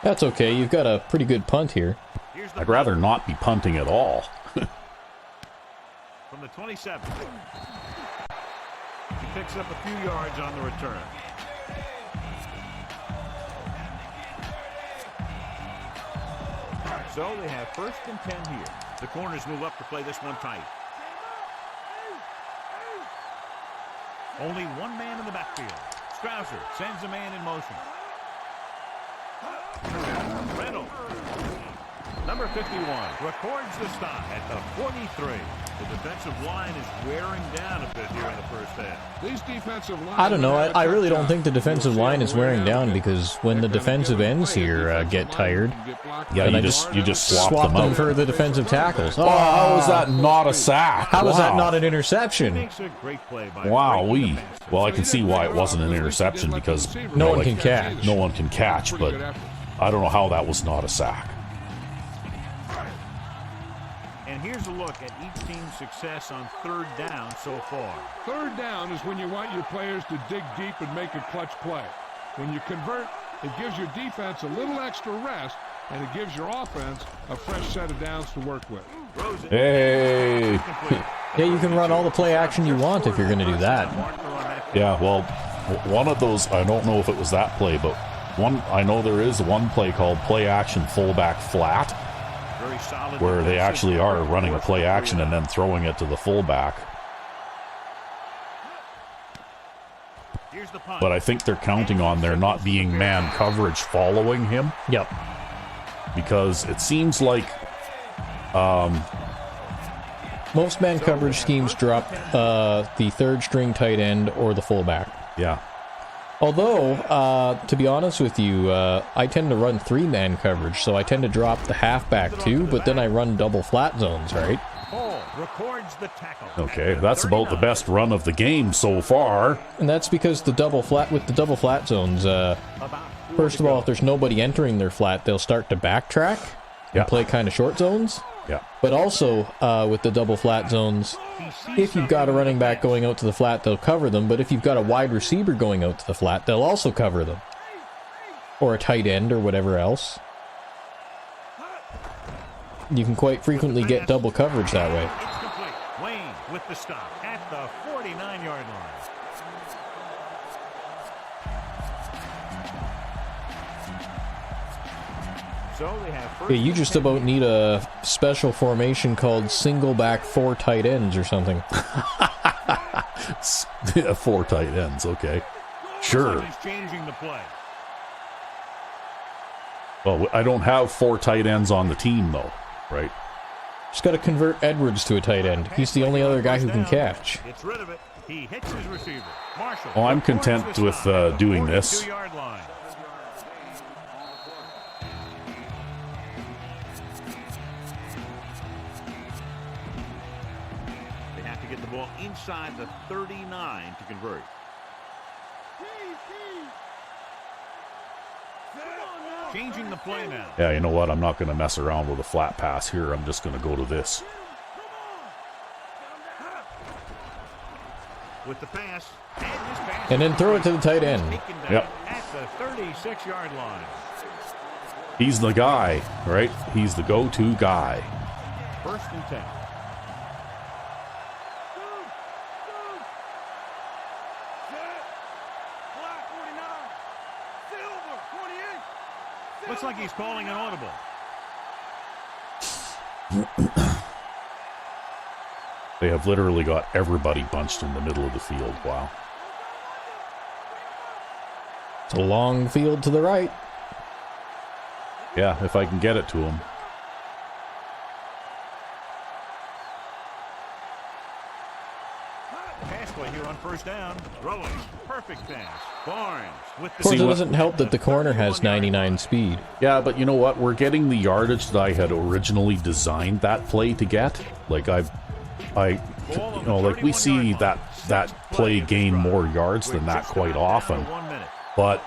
That's okay. You've got a pretty good punt here. Here's the I'd rather not be punting at all. from the 27. He picks up a few yards on the return. So they have first and 10 here. The corners move up to play this one tight. Only one man in the backfield. Strausser sends a man in motion. Reynolds, number 51, records the stop at the 43. The defensive line is wearing down a bit here in the first half. These defensive lines I don't know. I really don't think the defensive line is wearing down because when the defensive ends here get tired, Yeah, then you I just swap swap them them out. for the defensive tackles. Oh, how is that not a sack? How is that Wow. not an interception? Makes a great play by Wow, breaking the we. pass. Well, I can see why it wasn't an interception because No one like, can catch. No one can catch, but I don't know how that was not a sack. And here's a look at each team's success on third down so far. Third down is when you want your players to dig deep and make a clutch play. When you convert, it gives your defense a little extra rest, and it gives your offense a fresh set of downs to work with. Throws it. Hey. Complete. Yeah, you can run all the play action you want if you're going to do that. Marker on that. Yeah, well, one of those, I don't know if it was that play, but one, I know there is one play called play action fullback flat, Very solid where they defensive actually are effort. running a play action and then throwing it to the fullback. Here's the punt. But I think they're counting on there not being man coverage following him, Yep. because it seems like Most man coverage schemes drop the third string tight end or the fullback. yeah. Although, to be honest with you, I tend to run three-man coverage, so I tend to drop the halfback too, but then I run double flat zones, right? Hall records the tackle. Okay, At the that's about the 39. best run of the game so far. And that's because the double flat zones, About four first to of all, go. if there's nobody entering their flat, they'll start to backtrack Yeah. and play kind of short zones. Yeah. But also, with the double flat zones, He sees if you've got a something running in the back pass. going out to the flat, they'll cover them. But if you've got a wide receiver going out to the flat, they'll also cover them. Or a tight end or whatever else. You can quite frequently get double coverage that way. It's complete. Wayne with the stop at the 49-yard line. So they have first Yeah, you and just 10 about here. need a special formation called single back 4 tight ends or something. 4 tight ends, okay. Sure. He's changing the play. Well, I don't have 4 tight ends on the team, though, right? Just got to convert Edwards to a tight end. He's the only other guy who can catch. It's rid of it. He hits his receiver. Marshall. Well, I'm content with doing this. 42-yard line. They have to get the ball inside the 39 to convert. Changing the play now. Yeah, you know what? I'm not going to mess around with a flat pass here. I'm just going to go to this. With the pass, and this pass, And then throw it to the tight end. taken down Yep. at the 36-yard line. He's the guy, right? He's the go-to guy. 1st and 10. Looks like he's calling an audible. They have literally got everybody bunched in the middle of the field. Wow. It's a long field to the right. Yeah, if I can get it to him. Pass play here on 1st down. Throwing. Perfect pass. Barnes with the... Of course, it what- doesn't help that the corner has 99 speed. Yeah, but you know what? We're getting the yardage that I had originally designed that play to get. Like like we see that play gain more yards than that quite often. But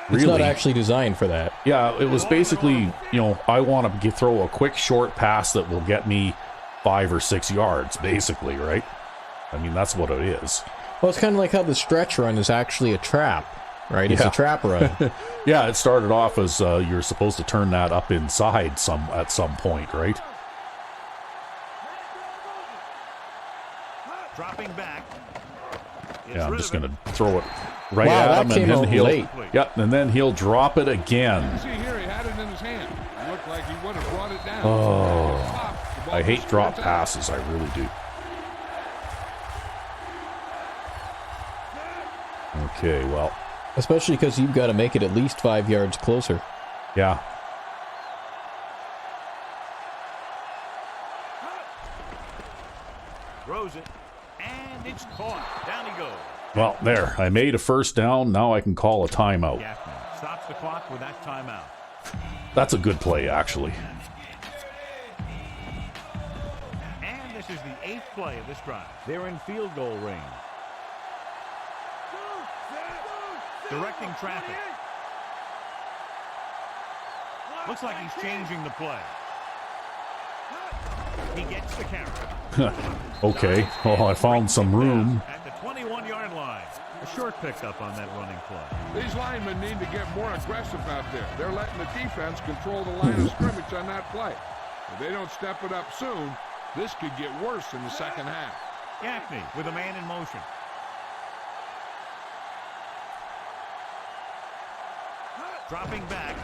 It's really, not actually designed for that. yeah, it was basically, I want to throw a quick short pass that will get me 5 or 6 yards, basically, right? I mean, that's what it is. Well, it's kind of like how the stretch run is actually a trap, right? It's Yeah. a trap run. Yeah, it started off as you're supposed to turn that up inside at some point, right? Dropping back. Yeah, I'm just going to throw it right Wow, at that him, came and then out he'll late. Yep, and then he'll drop it again. See here, he had it in his hand. It looked like he would have brought it down. Oh, I hate drop passes, I really do. Okay, well, Especially because you've got to make it at least 5 yards closer. yeah. Throws it. And it's caught. Down he goes. Well, there, I made a 1st down. Now I can call a timeout. Gaffney stops the clock with that timeout. That's a good play, actually. And this is the 8th play of this drive. They're in field goal range. Directing traffic. Looks like he's changing the play. He gets the carry. Okay, well, I found some room. At the 21-yard line. A short pickup on that running play. These linemen need to get more aggressive out there. They're letting the defense control the line of scrimmage on that play. If they don't step it up soon, this could get worse in the second half. Gaffney with a man in motion. Dropping back.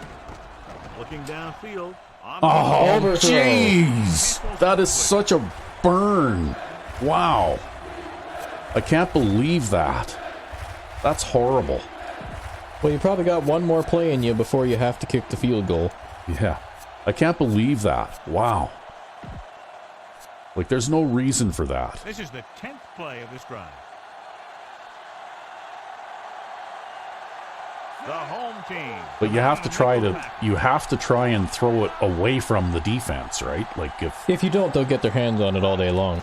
Looking downfield. Oh, Overthrow. jeez! That is such a burn. Wow. I can't believe that. That's horrible. Well, you probably got one more play in you before you have to kick the field goal. Yeah. I can't believe that. Wow. Like, there's no reason for that. This is the 10th play of this drive. The home team. But you have to try and throw it away from the defense, right? Like, If you don't, they'll get their hands on it all day long.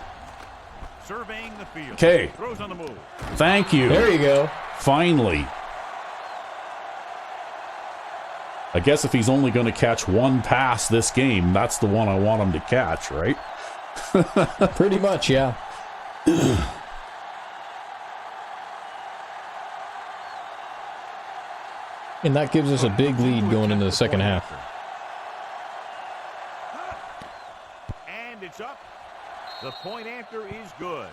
Surveying the field. Okay. Throws on the move. Thank you. There you go. Finally. I guess if he's only going to catch one pass this game, that's the one I want him to catch, right? Pretty much, yeah. And that gives us a big lead going into the second half. And it's up. The point after is good.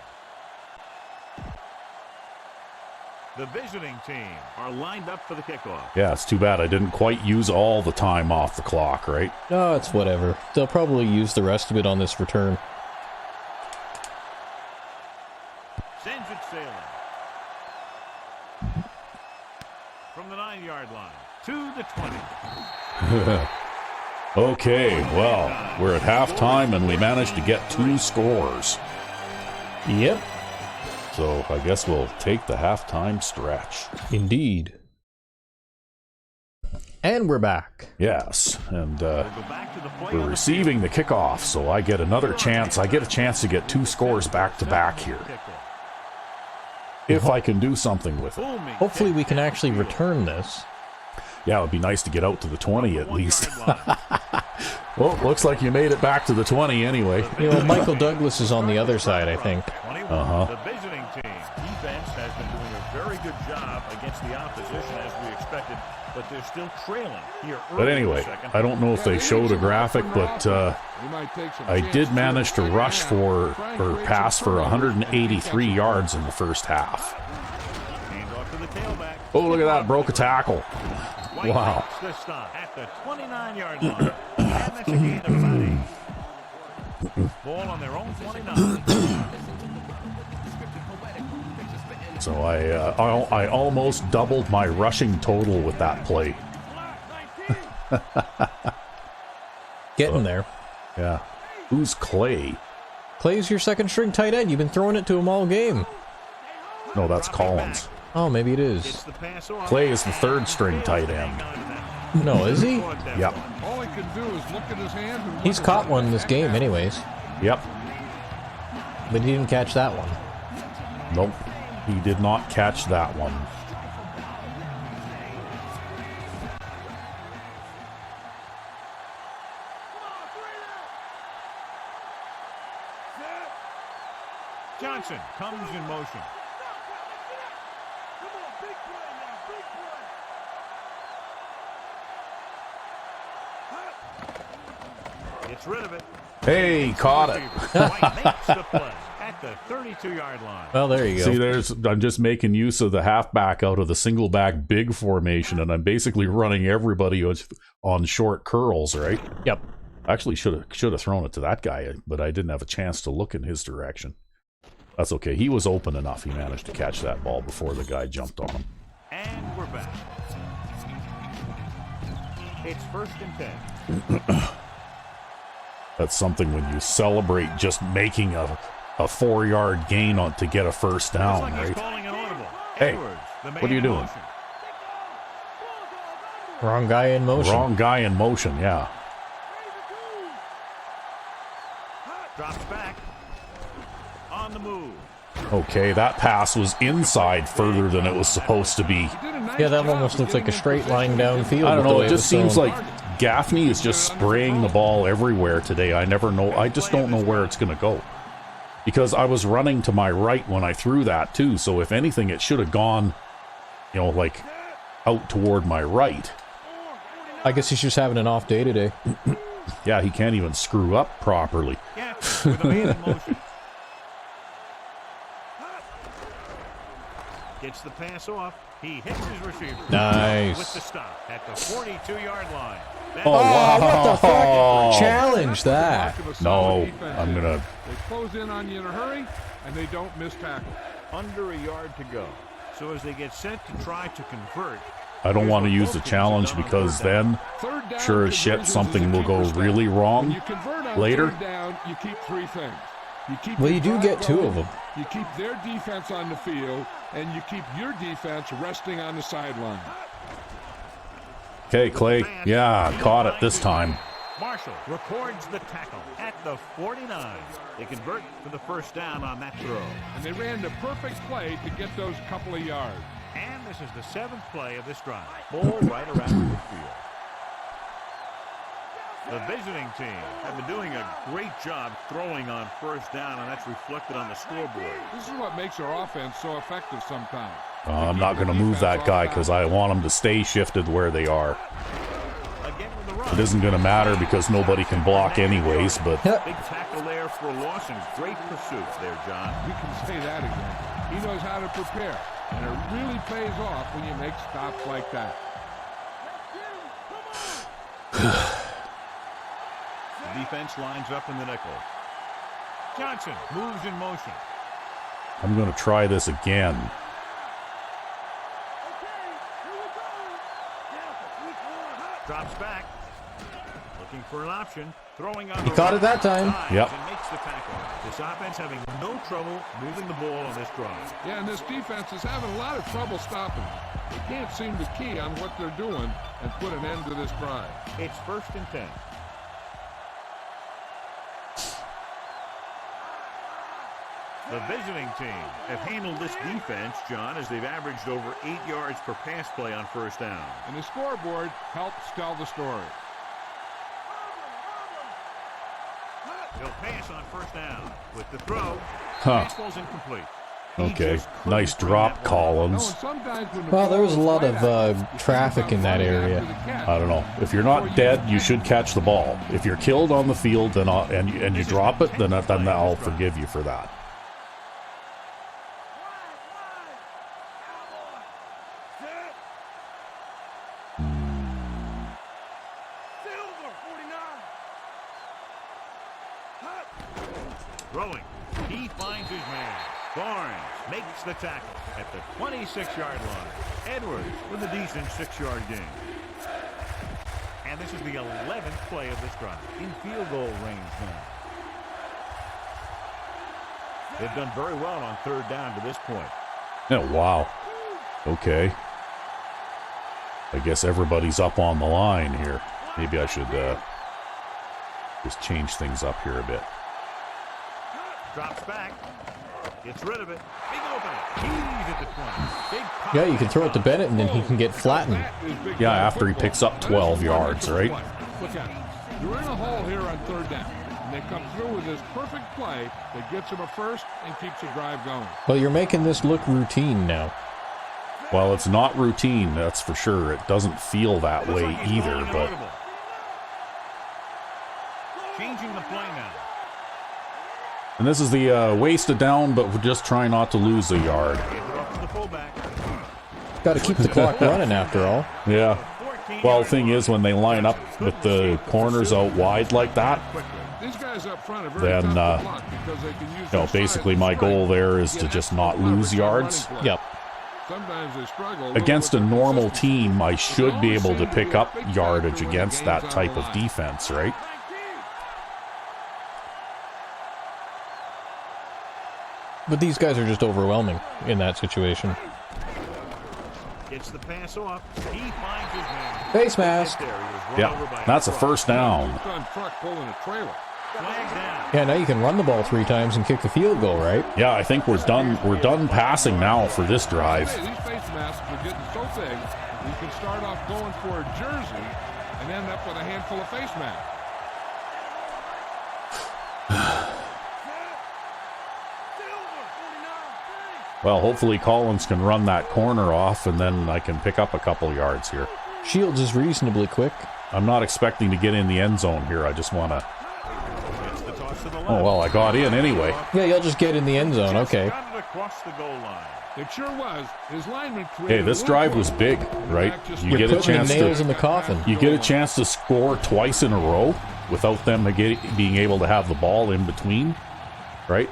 The visiting team are lined up for the kickoff. Yeah, it's too bad I didn't quite use all the time off the clock, right? No, it's whatever. They'll probably use the rest of it on this return. Sends it sailing. From the 9-yard line to the 20. Okay, well, we're at halftime and we managed to get 2 scores. Yep, So I guess we'll take the halftime stretch. indeed. And we're back. Yes, and We'll go back to the play we're on the receiving the kickoff, so I get another chance. I get a chance to get 2 scores back to back here. If I can do something with it. Booming Hopefully kick we can down actually the field. return this. Yeah, it would be nice to get out to the 20 at 1 least. yard line. Well, looks like you made it back to the 20 anyway. You know, Michael Douglas is on the other side, I think. 21, Uh-huh. The visiting team. Defense has been doing a very good job against the opposition as we expected, but they're still trailing here early But in anyway, the second. I don't know if they showed a graphic, but I did manage to rush for, or pass for 183 yards in the first half. Hands off to the tailback. Oh, look at that, broke a tackle. White Wow. makes the stop at the 29-yard line. And that's a gain of about 8. Ball on their own 29. So I almost doubled my rushing total with that play. Getting there. Yeah. Who's Clay? Clay's your second string tight end. You've been throwing it to him all game. No, that's Collins. Oh, maybe it is. Gets the pass off. Clay is the third string tight end. No, is he? Yep. All he can do is look at his hands. And He's caught one this game anyways. Yep. But he didn't catch that one. Nope. He did not catch that one. Johnson comes in motion. Gets rid of it. Hey, caught it. White makes the play at the 32-yard line. Well, there you go. See, I'm just making use of the halfback out of the single back big formation, and I'm basically running everybody on short curls, right? Yep. Actually, should have thrown it to that guy, but I didn't have a chance to look in his direction. That's okay. He was open enough. He managed to catch that ball before the guy jumped on him. And we're back. It's 1st and 10. That's something when you celebrate just making a 4-yard gain on to get a first Looks down, like he's right? calling an audible. Hey, Edwards, the man what are you in doing? motion. Wrong guy in motion. Wrong guy in motion, yeah. Drops back. On the move. Okay, that pass was inside further than it was supposed to be. Yeah, that almost looks like a straight line downfield. I don't with the know, way it just seems thrown. like Gaffney is just spraying the ball everywhere today. I just don't know where it's going to go. Because I was running to my right when I threw that too, so if anything, it should have gone, like out toward my right. I guess he's just having an off day today. Yeah, he can't even screw up properly. Gaffney with a man in motion. Gets the pass off. He hits his receiver. Nice. With the stop at the 42-yard line. That's What the fuck? Challenge that. No, I'm gonna. They close in on you in a hurry, and they don't miss tackle. under a yard to go. So as they get set to try to convert, I don't want to use the challenge because then, sure as shit, something will go really wrong later. Down, you keep 3 things. You keep Well, your you do drive get 2 going, of them. You keep their defense on the field, and you keep your defense resting on the sideline. Okay, Clay. Yeah, caught it this time. Marshall records the tackle at the 49. They convert for the first down on that throw. And they ran the perfect play to get those couple of yards. And this is the 7th play of this drive. Ball right around midfield. The visiting team have been doing a great job throwing on first down, and that's reflected on the scoreboard. This is what makes our offense so effective sometimes. I'm not going to move that guy because I want them to stay shifted where they are. Again with the run. It isn't going to matter because nobody can block anyways, but Big tackle there for Lawson. Great pursuit there, John. We can say that again. He knows how to prepare, and it really pays off when you make stops like that. The defense lines up in the nickel. Johnson moves in motion. I'm going to try this again. Drops back. Looking for an option. Throwing on He caught it that time. Yep. And makes the tackle. This offense having no trouble moving the ball on this drive. Yeah, and this defense is having a lot of trouble stopping. They can't seem to key on what they're doing and put an end to this drive. It's 1st and 10. The visiting team have handled this defense, John, as they've averaged over 8 yards per pass play on 1st down. And the scoreboard helps tell the story. He'll pass on 1st down with the throw. Huh. Pass ball's incomplete. He Okay. just couldn't Nice bring drop, that ball. No, and Collins. sometimes when the Well, there was a ball lot is of right at you, traffic in that area. I don't know. If you're not dead, you should catch the ball. If you're killed on the field then and you drop it, then I'll forgive you for that. Throwing. He finds his man. Barnes makes the tackle at the 26-yard line. Edwards with a decent 6-yard gain. And this is the 11th play of this drive. In field goal range now. They've done very well on 3rd down to this point. Oh, wow. Okay. I guess everybody's up on the line here. Maybe I should just change things up here a bit. Drops back. Gets rid of it. Big opening. He's at the 20. Big pop. Yeah, you can throw it to Bennett and then he can get flattened. Yeah, after he picks up 12 yards, right? Look at it. You're in a hole here on 3rd down. And they come through with this perfect play that gets them a first and keeps the drive going. Well, you're making this look routine now. Well, it's not routine, that's for sure. It doesn't feel that Looks way like he's either, rolling but audible. Changing the play now. and this is the wasted down, but we're just trying not to lose a yard. Give it off to the fullback. Got to keep the clock running after all. Yeah. Well, the thing is, when they line up with the corners out wide like that, These guys up front are very then tough to block because they can use their basically size my and goal strength there is get to just excellent not lose leverage on yards. running play. Yep. Sometimes they struggle. Against a normal team, I should be able to pick up yardage against that type of defense, right? But these guys are just overwhelming in that situation. Gets the pass off. He finds his man. Face mask. There, he was run over by Yeah, that's a truck. first down. Truck pulling a trailer. Flag down. Yeah, now you can run the ball 3 times and kick a field goal, right? Yeah, I think we're done. We're done passing now for this drive. Hey, these face masks are getting so big, you can start off going for a jersey and end up with a handful of face masks. Well, hopefully Collins can run that corner off, and then I can pick up a couple yards here. Shields is reasonably quick. I'm not expecting to get in the end zone here. I just want to... Gets the toss to the left. Oh, well, I got in anyway. Yeah, you'll just get in the end zone. Okay. Got it across the goal line. It sure was. His lineman created Hey, this a drive was loophole. big, right? You You're get a putting the chance nails in to... the coffin. You get a chance to score twice in a row without them being able to have the ball in between, right?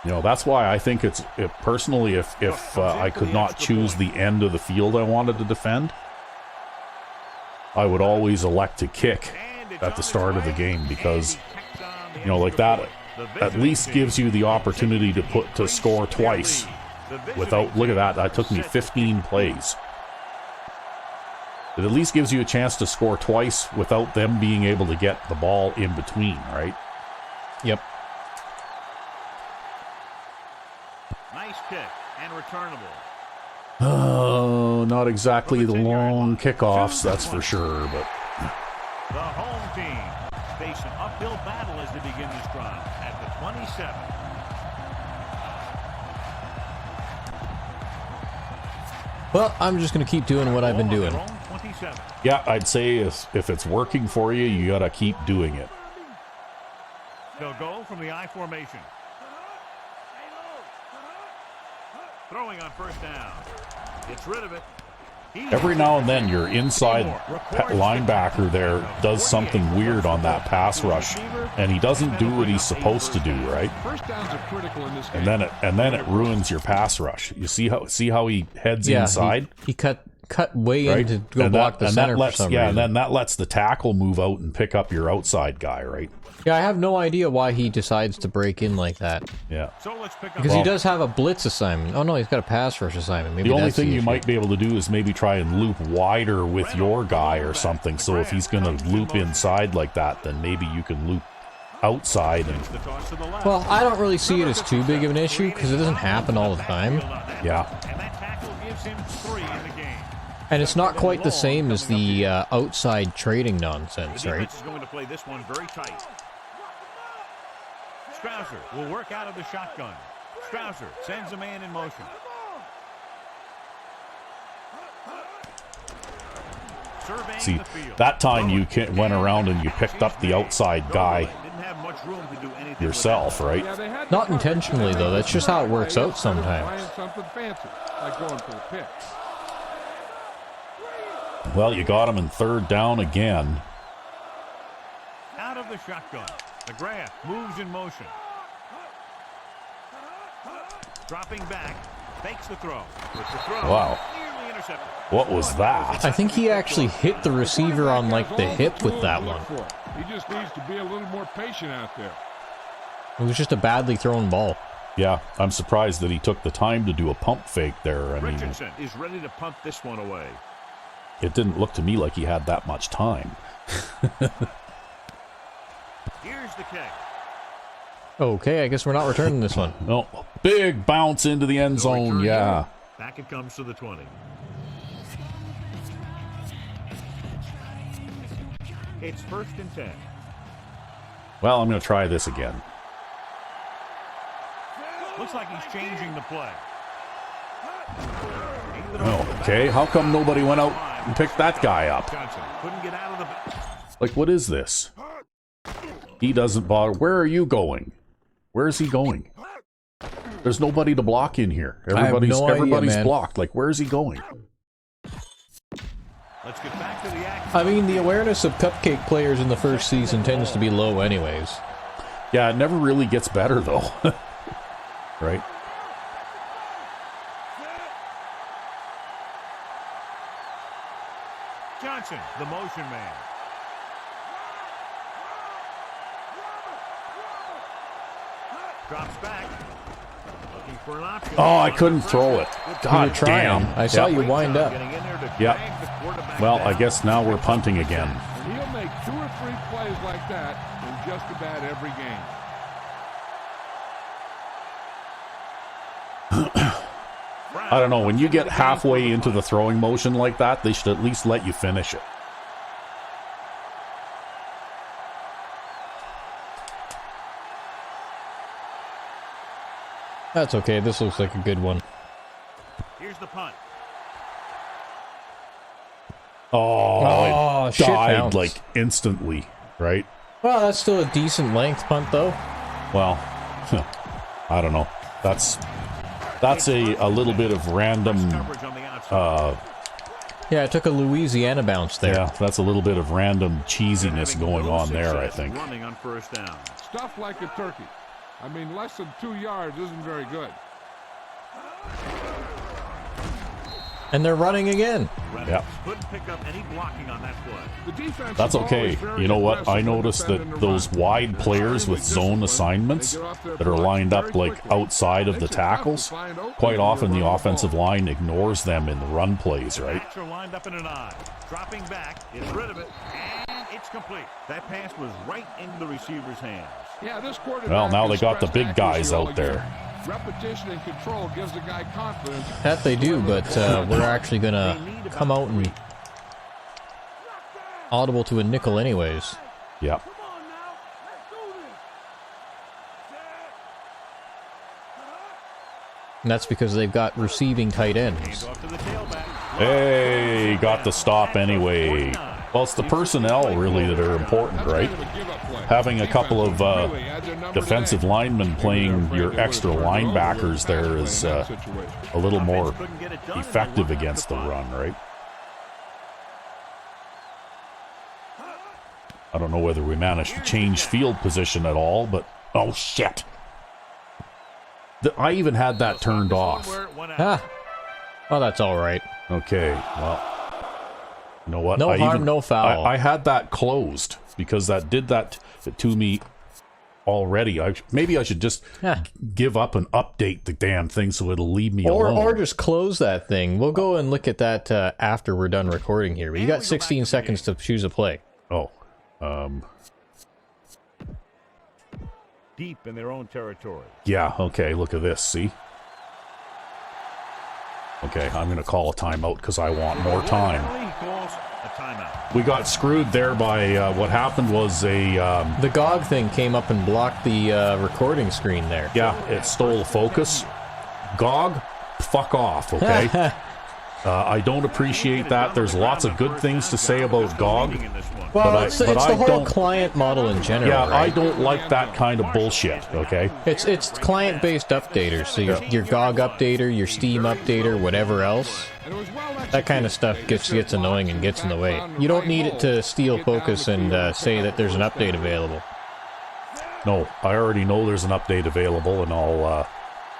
You know, that's why I think it's personally, if I could not choose the end of the field I wanted to defend, I would always elect to kick at the start of the game, because, you know, like that at least gives you the opportunity to score twice without, look at that, that took me 15 plays. It at least gives you a chance to score twice without them being able to get the ball in between, right? Yep. Nice kick and returnable. Oh, not exactly the long kickoffs, that's for sure, but The home team face an uphill battle as they begin this drive at the 27. Well, I'm just going to keep doing what I've been Ball on doing. their own 27. yeah, I'd say if it's working for you, you gotta keep doing it. They'll go from the I formation. Throwing on first down. Gets rid of it. Every now and then your inside linebacker there does something weird on that pass rush, and he doesn't do what he's supposed to do, right? First downs are critical in this game. And then it ruins your pass rush. You see how he heads Yeah, inside? he cut cut way in right? to go block the center for some reason. and then that lets the tackle move out and pick up your outside guy, right? Yeah, I have no idea why he decides to break in like that. Yeah. So let's pick up Because he does have a blitz assignment. Oh no, he's got a pass rush assignment. Maybe The only that's thing you issue. might be able to do is maybe try and loop wider with your guy or something. So if he's going to loop inside like that, then maybe you can loop outside. And the toss to the left. Well, I don't really see it as too big of an issue because it doesn't happen all the time. yeah, And that tackle gives him 3 in the game. And it's not quite the same as the outside trading nonsense, The right? defense is going to play this one very tight. Strouser will work out of the shotgun. Strouser sends a man in motion. Surveying see, the field. that time you went around and you picked up the outside guy Didn't have much room to do anything yourself, right? Yeah, they had Not to cover intentionally, though. That's just how it works out sometimes. Trying something fancy, like going for the pick. Well, you got him in third down again. Out of the shotgun. McGrath moves in motion. Dropping back. Fakes the throw. With the throw. Wow. Nearly intercepted. What was that? I think he actually hit the receiver on like the hip with that one. He just needs to be a little more patient out there. It was just a badly thrown ball. Yeah, I'm surprised that he took the time to do a pump fake there. I mean, Richardson is ready to pump this one away. it didn't look to me like he had that much time. Here's the kick. Okay, I guess we're not returning this one. No, big bounce into the end zone. Yeah. Back it comes to the 20. It's 1st and 10. Well, I'm going to try this again. Looks like he's changing the play. Oh, okay. How come nobody went out and picked that guy up? Johnson couldn't get out of the. Like, what is this? He doesn't bother. Where are you going? Where is he going? There's nobody to block in here. Everybody's no idea, man. blocked. Like, where is he going? Let's get back to the action. I mean, the awareness of cupcake players in the first season tends to be low anyways. Yeah, it never really gets better, though. Right? Johnson, the motion man. Drops back. Looking for an option. Oh, I couldn't throw it. You were God trying. damn. I saw Yep. you wind up. Getting in there to Yep. drag the quarterback Well, down. I guess now we're punting again. And he'll make 2 or 3 plays like that in just about every game. I don't know. When you get halfway into the throwing motion like that, they should at least let you finish it. That's okay. This looks like a good one. Here's the punt. Oh, it shit died bounce. like instantly, right? Well, that's still a decent length punt, though. Well, I don't know. That's a little bit of random. Coverage on the outside. Yeah, it took a Louisiana bounce there. Yeah, that's a little bit of random cheesiness Having going no on there, I success think. Running on 1st down. Stuff like a turkey. I mean, less than 2 yards isn't very good. And they're running again. Reynolds Yeah. couldn't pick up any blocking on that play. The defense That's is okay. always very You know what? aggressive I when noticed defending that the those run. wide They're players with extremely zone disciplined. assignments They get off their that are blocks lined up very like quickly. outside of the Makes it tough to tackles, find open quite when often you're the running offensive ball. line ignores them in the run plays, right? Backs are lined up in an eye. Dropping back, gets rid of it, and it's complete. That pass was right into the receiver's hands. Yeah, this quarterback Well, now they is got the stressed big guys accuracy all out there. again. Repetition and control gives the guy confidence. That they do, but we're actually going to come out and audible to a nickel anyways. Yeah. And that's because they've got receiving tight ends. Hands off to the tailback. Hey, got the stop anyway. Well, it's the personnel really that are important, That's right? kind of a give-up play. Having a couple of Really adds a number defensive today. linemen playing Maybe your they're afraid extra they would have linebackers turned there over is in that situation. a little more Couldn't get it done, and they effective won against the punt. run, right? I don't know whether we managed to change field position at all, but oh shit! I even had that turned off. Somewhere it went out. Ah, well, that's all right. Okay, well, you know what? No harm, no foul. I had that closed because that did that to me already. Maybe I should just give up and update the damn thing so it'll leave me alone. Or just close that thing. We'll go and look at that after we're done recording here. But you got 16 seconds to choose a play. Oh, Deep in their own territory. yeah, okay, look at this, see? Okay, I'm going to call a timeout because I want more time. He calls a timeout. We got screwed there by what happened was The GOG thing came up and blocked the recording screen there. yeah, it stole focus. GOG, fuck off, okay? I don't appreciate that. There's lots of good things to say about GOG. Well, it's the I whole don't- client model in general. Yeah, I right? don't like that kind of bullshit, okay? It's client-based updaters. So your GOG updater, your Steam updater, whatever else. That kind of stuff gets annoying and gets in the way. You don't need it to steal focus and say that there's an update available. No, I already know there's an update available, and I'll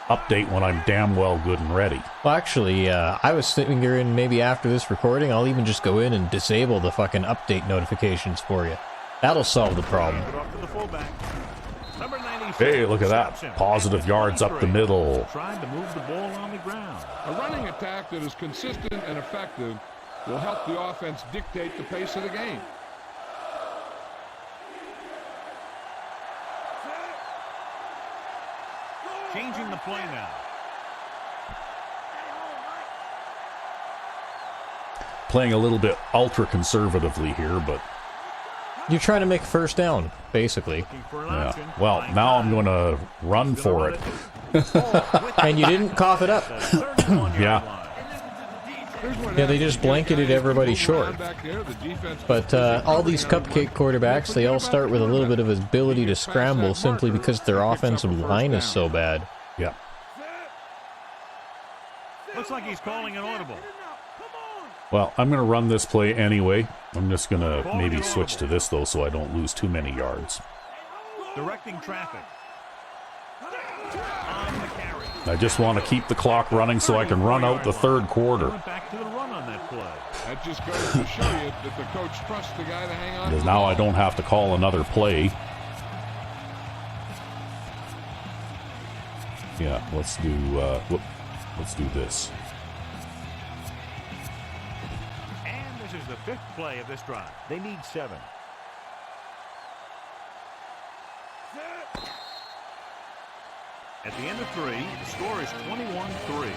update when I'm damn well good and ready. Well, actually, I was thinking maybe after this recording, I'll even just go in and disable the fucking update notifications for you. That'll solve the problem. Off to the fullback. Number 96. Hey, look at that. Steps in. Positive yards up the middle. Trying to move the ball on the ground. A running attack that is consistent and effective will help the offense dictate the pace of the game. Changing the play now. Playing a little bit ultra-conservatively here, but You're trying to make a first down, basically. Looking for an yeah. option. Well, now I'm going to run for it. And you didn't cough it up. Yeah. Yeah, they just blanketed everybody short. But all these cupcake quarterbacks, they all start with a little bit of ability to scramble simply because their offensive line is so bad. Yeah. Looks like he's calling an audible. Well, I'm going to run this play anyway. I'm just going to maybe switch to this, though, so I don't lose too many yards. Directing traffic. On the carry. I just want to keep the clock running so I can run out the third quarter. Went back to the run on that play. That just goes to show you that the coach trusts the guy to hang on. Because now I don't have to call another play. Yeah, let's do this. And this is the fifth play of this drive. They need 7. At the end of 3, the score is 21-3.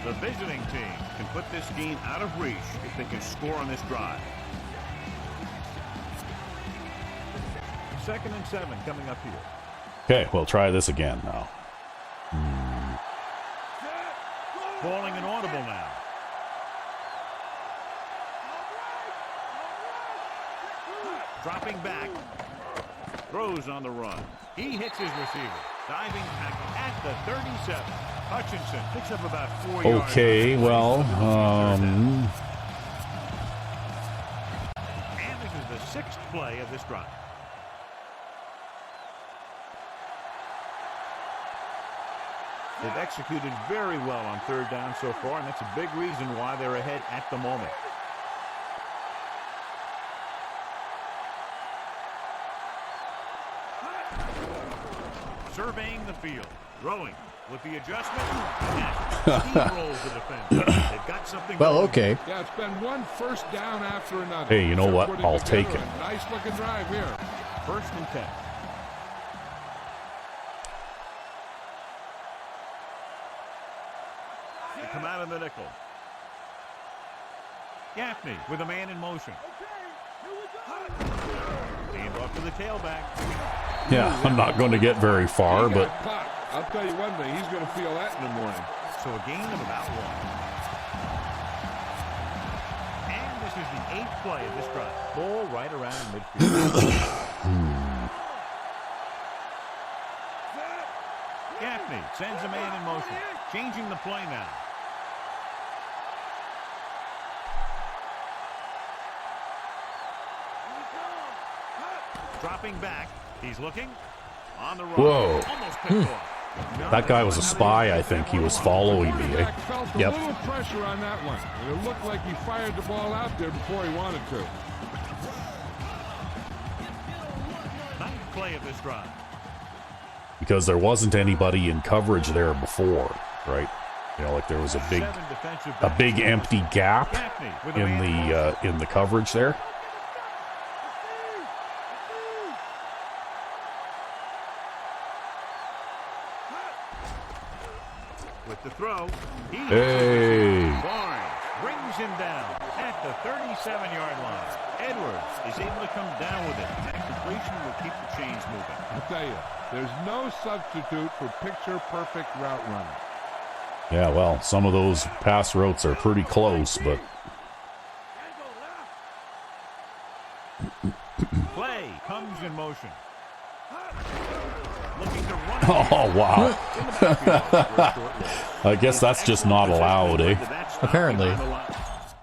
The visiting team can put this game out of reach if they can score on this drive. 2nd and 7 coming up here. Okay, we'll try this again now. Calling an audible now. Dropping back. Throws on the run. He hits his receiver. Diving back at the 37. Hutchinson picks up about 4 yards. Okay, well, And this is the 6th play of this drive. They've executed very well on 3rd down so far, and that's a big reason why they're ahead at the moment. Surveying the field, throwing with the adjustment. Steamrolls the defender. They've got something. Well, going. okay. Yeah, it's been one first down after another. Hey, you know They're what? putting I'll together take it. a nice looking drive here. 1st and 10. They come out of the nickel. Gaffney with a man in motion. Hand off to the tailback. yeah, I'm not going to get very far, He but got caught. I'll tell you one thing, he's going to feel that in the morning. So a gain of about 1. And this is the 8th play of this drive. Ball right around midfield. Gaffney sends a man in motion. Changing the play now. Dropping back. He's looking. On the run. Whoa. Almost picked off. That guy was a spy, I think. He was following me. Eh? Felt a Yep. little pressure on that one. And it looked like he fired the ball out there before he wanted to. Ninth play of this drive. Because there wasn't anybody in coverage there before, right? You know, like there was a big empty gap in the coverage there. With the throw, Hey! Barnes brings him down at the 37-yard line. Edwards is able to come down with it. That completion will keep the chains moving. I'll tell you, there's no substitute for picture-perfect route running. Yeah, well, some of those pass routes are pretty close, but Play comes in motion. Looking to run. oh wow! I guess that's just not allowed, eh? Apparently.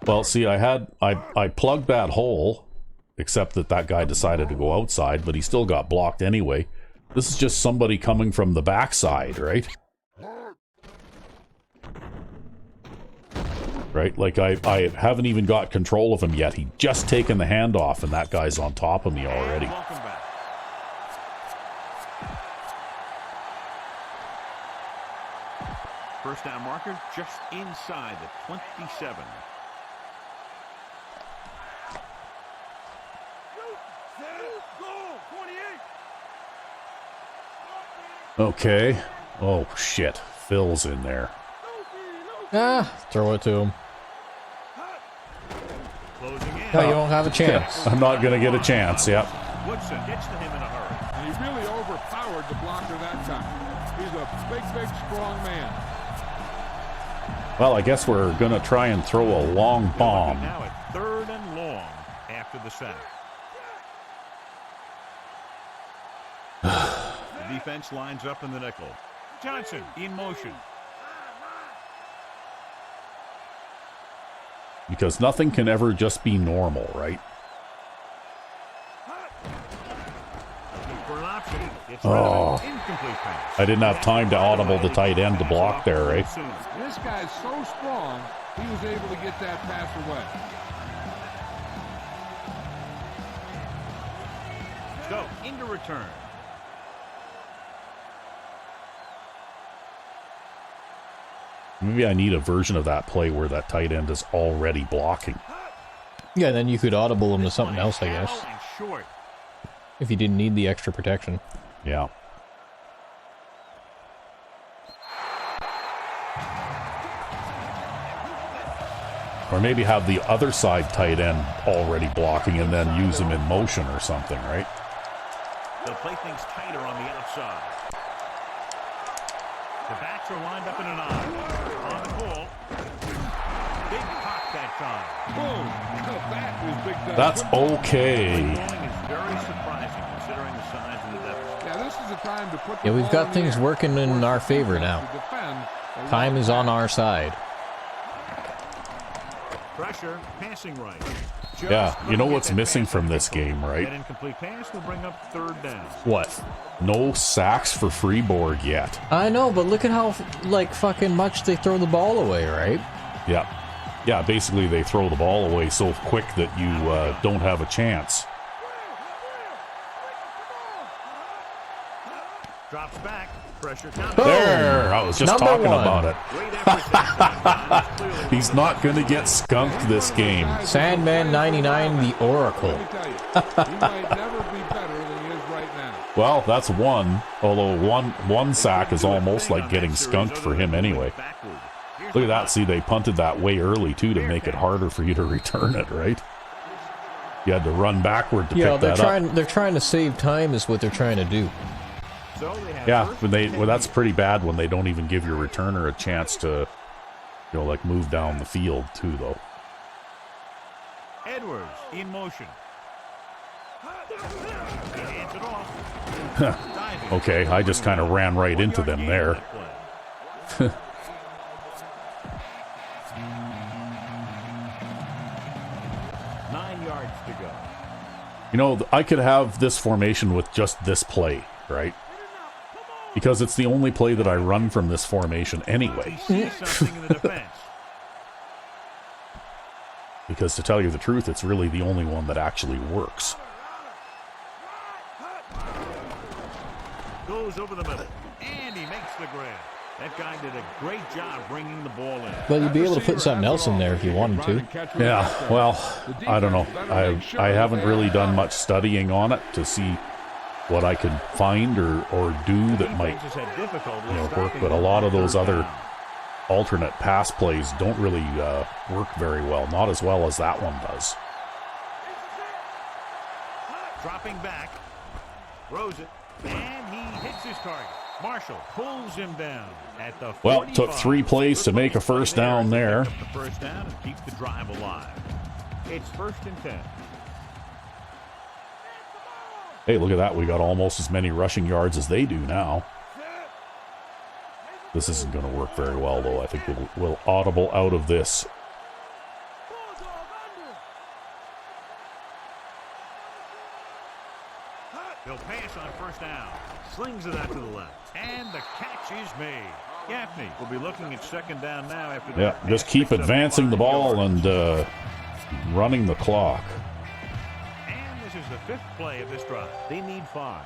Well, see, I plugged that hole, except that guy decided to go outside, but he still got blocked anyway. This is just somebody coming from the backside, right? Right? Like, I haven't even got control of him yet. He just taken the handoff, and that guy's on top of me already. Welcome back. First down marker just inside the 27. Okay. Oh, shit. Phil's in there. Throw it to him. Closing in. No, you won't have a chance. I'm not going to get a chance, yep. Woodson gets to him in a hurry. And he really overpowered the blocker that time. He's a big, strong man. Well, I guess we're going to try and throw a long bomb. Now at 3rd and long after the sack. The defense lines up in the nickel. Johnson in motion. Because nothing can ever just be normal, right? Looking for an option. It's Oh. incomplete pass. I didn't have time to audible the tight end to block there, right? This guy's so strong, he was able to get that pass away. So, into return. Maybe I need a version of that play where that tight end is already blocking. Yeah, then you could audible him to something else, I guess. Shallow and short. If you didn't need the extra protection. Yeah. Or maybe have the other side tight end already blocking and then use him in motion or something, right? They'll play things tighter on the outside. The backs are lined up in an eye. On the pull. Big pop that time. Boom! That is big time. That's okay. Throwing is very surprising considering the size and the depth. Yeah, this is the time to put the Yeah, we've ball got in things the air. working in our favor now. To defend a Time long is on pass. our side. Pressure, passing right. Just Yeah, you know couldn't what's get that missing pass from under this control. game, right? That incomplete pass will bring up 3rd down. What? No sacks for Freeborg yet. I know, but look at how, like, fucking much they throw the ball away, right? Yeah. Yeah, basically they throw the ball away so quick that you don't have a chance. Drops back. Pressure down. There! I was just Number talking one. about it. Great effort that time. Clearly He's not going to get skunked this game. Sandman 99, the Oracle. Let me tell you, he might never be better than he is right now. Well, that's one. Although one sack is almost like getting skunked for him anyway. Look at that. See, they punted that way early, too, to make it harder for you to return it, right? You had to run backward to Yeah, pick they're that up. they're trying to save time is what they're trying to do. So they have Yeah, first well, that's pretty bad when they don't even give your returner a chance to, you know, like move down the field, too, though. Edwards in motion. He hands it off. Diving. Okay, I just kind of ran right into them there. 9 yards to go. You know, I could have this formation with just this play, right? Because it's the only play that I run from this formation anyway. He sees something in the defense. Because to tell you the truth, it's really the only one that actually works. Goes over the middle, and he makes the grab. That guy did a great job bringing the ball in. But you'd be able to put something else in there if you wanted to. Yeah, well, I don't know. I haven't really done much studying on it to see what I could find or do that might work. But a lot of those other alternate pass plays don't really work very well. Not as well as that one does. Dropping back, throws it, and he hits his target. Marshall pulls him down at the 45. Well, it took 3 plays to make a first down there. The first down and keep the drive alive. It's 1st and 10. Hey, look at that. We got almost as many rushing yards as they do now. This isn't going to work very well, though. I think we'll audible out of this. He'll pass on 1st down. Slings it out to the left. And the catch is made. Gaffney will be looking at 2nd down now after that. Yeah, just keep advancing the ball and running the clock. And this is the 5th play of this drive. They need 5.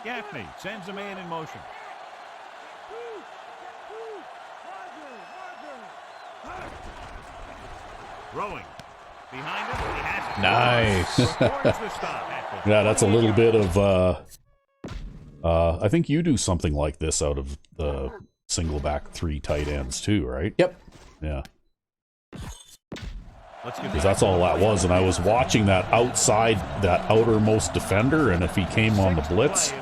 Gaffney sends a man in motion. Throwing. Behind him, he has it. Nice. Yeah, that's a little bit of... I think you do something like this out of the single back 3 tight ends too, right? Yep. Yeah. Because that's all that was, and I was watching that outside, that outermost defender, and if he came on the blitz,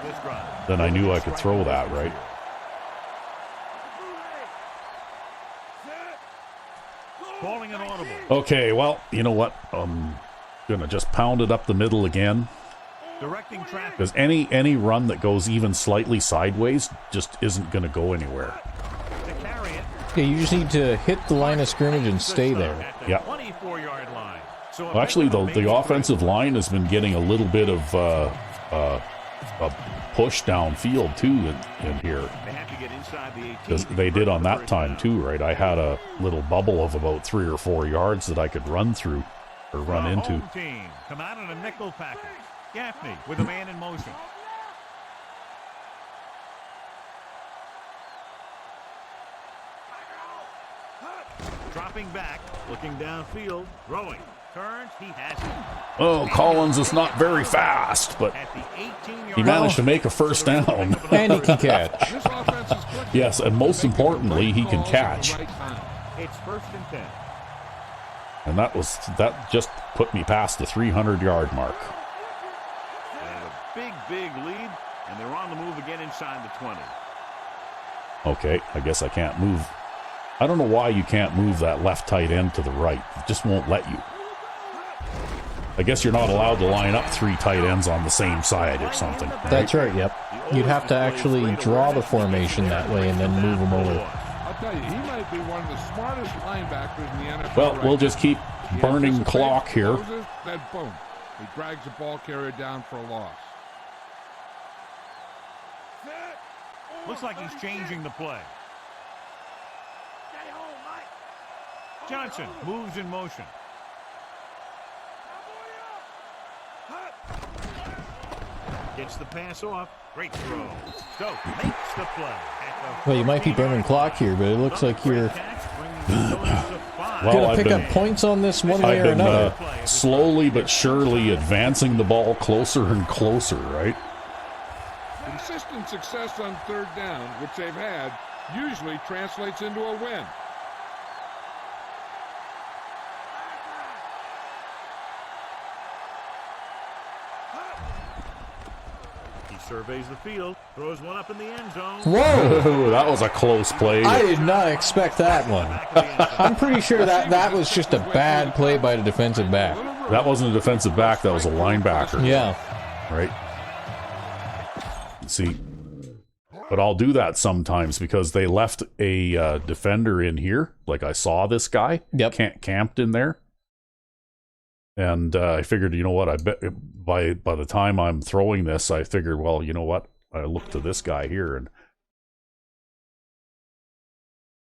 then I knew I could throw that, right? Calling an audible. Okay, well, you know what? I'm gonna just pound it up the middle again. Directing traffic. Because any run that goes even slightly sideways just isn't gonna go anywhere. To carry it. Yeah, you just need to hit the line of scrimmage and stay there. Yeah. 24-yard line. So Well, actually, the offensive line has been getting a little bit of a push downfield too in here. They have to get inside the 18. Because they did on that time too, right? I had a little bubble of about 3 or 4 yards that I could run through or run The into. home team come out in a nickel package. Gaffney with a man in motion. Dropping back, looking downfield, throwing, turns, he has it. Oh, Collins is not very fast, but At the 18-yard he managed to make a first down. And he can catch. This offense is quick. Yes, and most importantly, he can catch. It's 1st and 10. And that just put me past the 300-yard mark. They have a big lead, and they're on the move again inside the 20. Okay, I guess I can't move. I don't know why you can't move that left tight end to the right. It just won't let you. I guess you're not allowed to line up 3 tight ends on the same side or something. That's right, yep. You'd have to actually draw the formation that way and then move them over. I'll tell you, he might be one of the smartest linebackers in the NFL. Well, right we'll now. just keep He burning anticipates, clock here. closes, then boom. He drags the ball carrier down for a loss. Looks like he's changing the play. Johnson moves in motion. Gets the pass off. Great throw. Stoke makes the play. Well, you might be burning clock here, but it looks like you're Well, gonna I've pick been- up points on this one way I've or been another. slowly but surely advancing the ball closer and closer, right? Consistent success on 3rd down, which they've had, usually translates into a win. He surveys the field, throws one up in the end zone. Whoa! Oh, that was a close play. I did not expect that one. I'm pretty sure that was just a bad play by the defensive back. That wasn't a defensive back, that was a linebacker. Yeah. Right? See, But I'll do that sometimes because they left a defender in here. Like I saw this guy camped in there. And I figured, you know what, I bet by the time I'm throwing this, I figured, well, you know what, I look to this guy here. And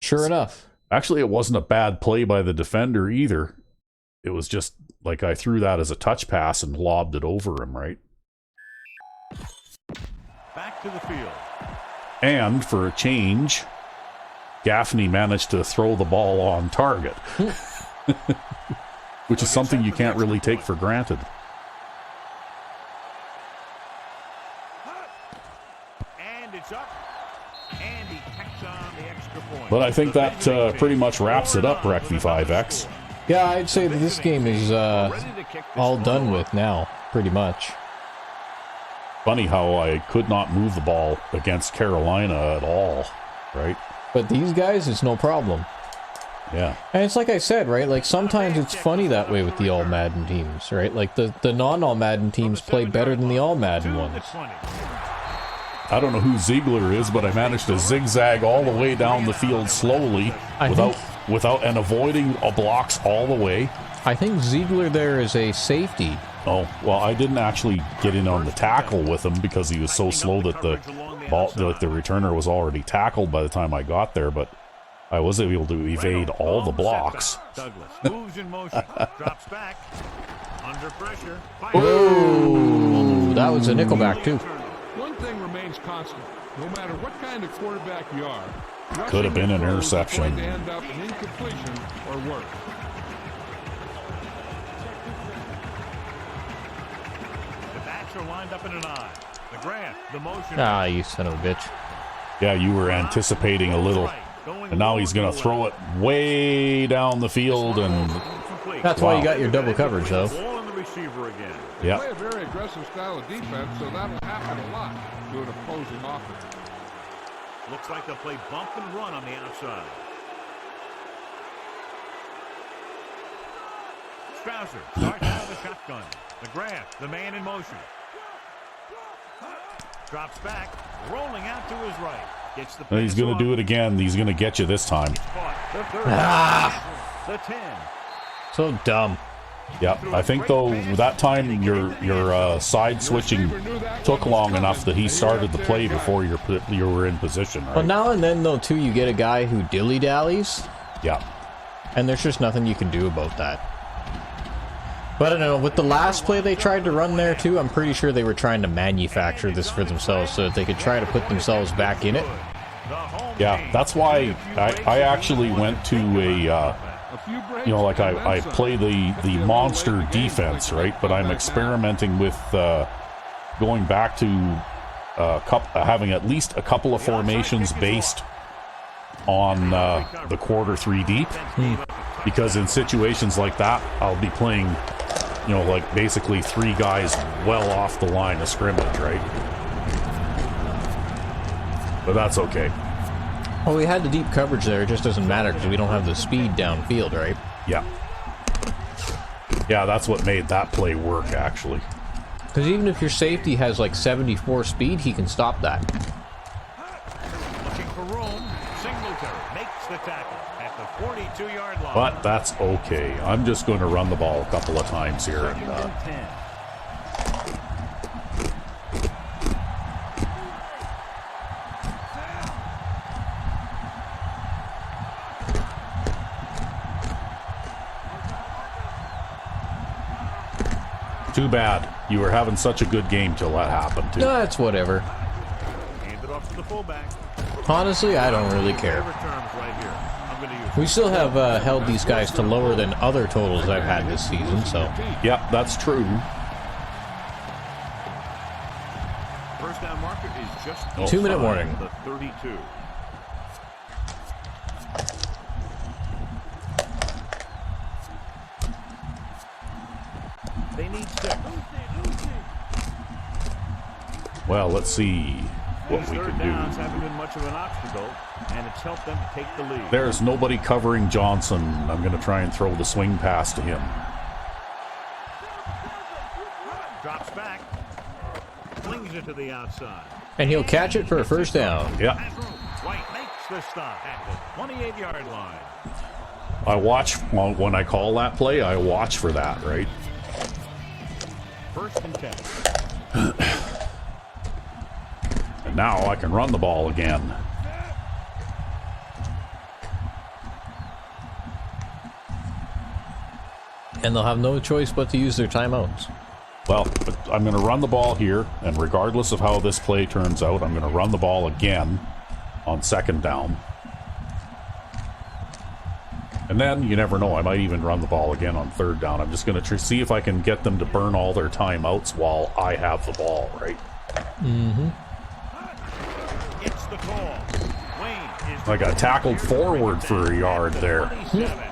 sure enough. Actually, it wasn't a bad play by the defender either. It was just like I threw that as a touch pass and lobbed it over him, right? Back to the field. And for a change, Gaffney managed to throw the ball on target, which is something you can't really take for granted. And it's up. And he tacks on the extra point. But I think that pretty much wraps it up, Recv5X. Yeah, I'd say that this game is all done with now, pretty much. Funny how I could not move the ball against Carolina at all, right? But these guys, it's no problem. Yeah. And it's like I said, right? Like, sometimes it's funny that way with the all-Madden teams, right? Like, the non-all-Madden teams play better than the all-Madden ones. I don't know who Ziegler is, but I managed to zigzag all the way down the field slowly without and avoiding blocks all the way. I think Ziegler there is a safety. Oh, well, I didn't actually get in on the tackle with him because he was so slow that the ball, like the returner was already tackled by the time I got there, but I was able to evade all the blocks. Douglas moves in motion, drops back, under pressure. Oh, that was a nickelback too. One thing remains constant. No matter what kind of quarterback you are, could have been an interception. To end up an incompletion or worse. The backs are lined up in an eye. The grab, the motion. Ah, you son of a bitch. Yeah, you were anticipating a little, and now he's going to throw it way down the field, and that's why you got your double coverage, though. Yeah. They play a very aggressive style of defense, so that'll happen a lot to an opposing offense. Looks like they'll play bump and run on the outside. Strouser starts out of the shotgun. The grab, the man in motion. Drops back, rolling out to his right. Gets the he's going to do it again. He's going to get you this time. The 10. So dumb. Yeah, I think though that time your side switching took long enough that he started the play before you were in position. Right? But now and then though too, you get a guy who dilly dallies. Yeah, and there's just nothing you can do about that. But I don't know. With the last play they tried to run there too, I'm pretty sure they were trying to manufacture this for themselves so that they could try to put themselves back in it. Yeah, that's why I actually went to a. Like I play the monster defense, right? But I'm experimenting with going back to having at least a couple of formations based on the quarter 3 deep. Because in situations like that, I'll be playing, like basically 3 guys well off the line of scrimmage, right? But that's okay. Well, we had the deep coverage there. It just doesn't matter because we don't have the speed downfield, right? Yeah. Yeah, that's what made that play work, actually. Because even if your safety has like 74 speed, he can stop that. Looking for room. Singletary makes the tackle at the 42-yard line. But that's okay. I'm just going to run the ball a couple of times here. And, 10. Too bad. You were having such a good game till that happened, too. That's whatever. Hand it off to the fullback. Honestly, I don't really care. We still have held these guys to lower than other totals I've had this season, so. Yeah, that's true. First down marker is just 2-minute warning. The 32. They need 6. Well, let's see what we can do. Downs haven't been much of an obstacle, and it's helped them to take the lead. There's nobody covering Johnson. I'm going to try and throw the swing pass to him. Drops back. Flings it to the outside. And he'll catch it for a first down. Yeah. White makes the stop at the 28-yard line. I watch, when I call that play, I watch for that, right? First and 10. And now I can run the ball again. And they'll have no choice but to use their timeouts. Well, I'm going to run the ball here, and regardless of how this play turns out, I'm going to run the ball again on second down. And then, you never know, I might even run the ball again on third down. I'm just going to see if I can get them to burn all their timeouts while I have the ball, right? Mm-hmm. It's the call. Wayne is I got tackled forward for a yard there. 27.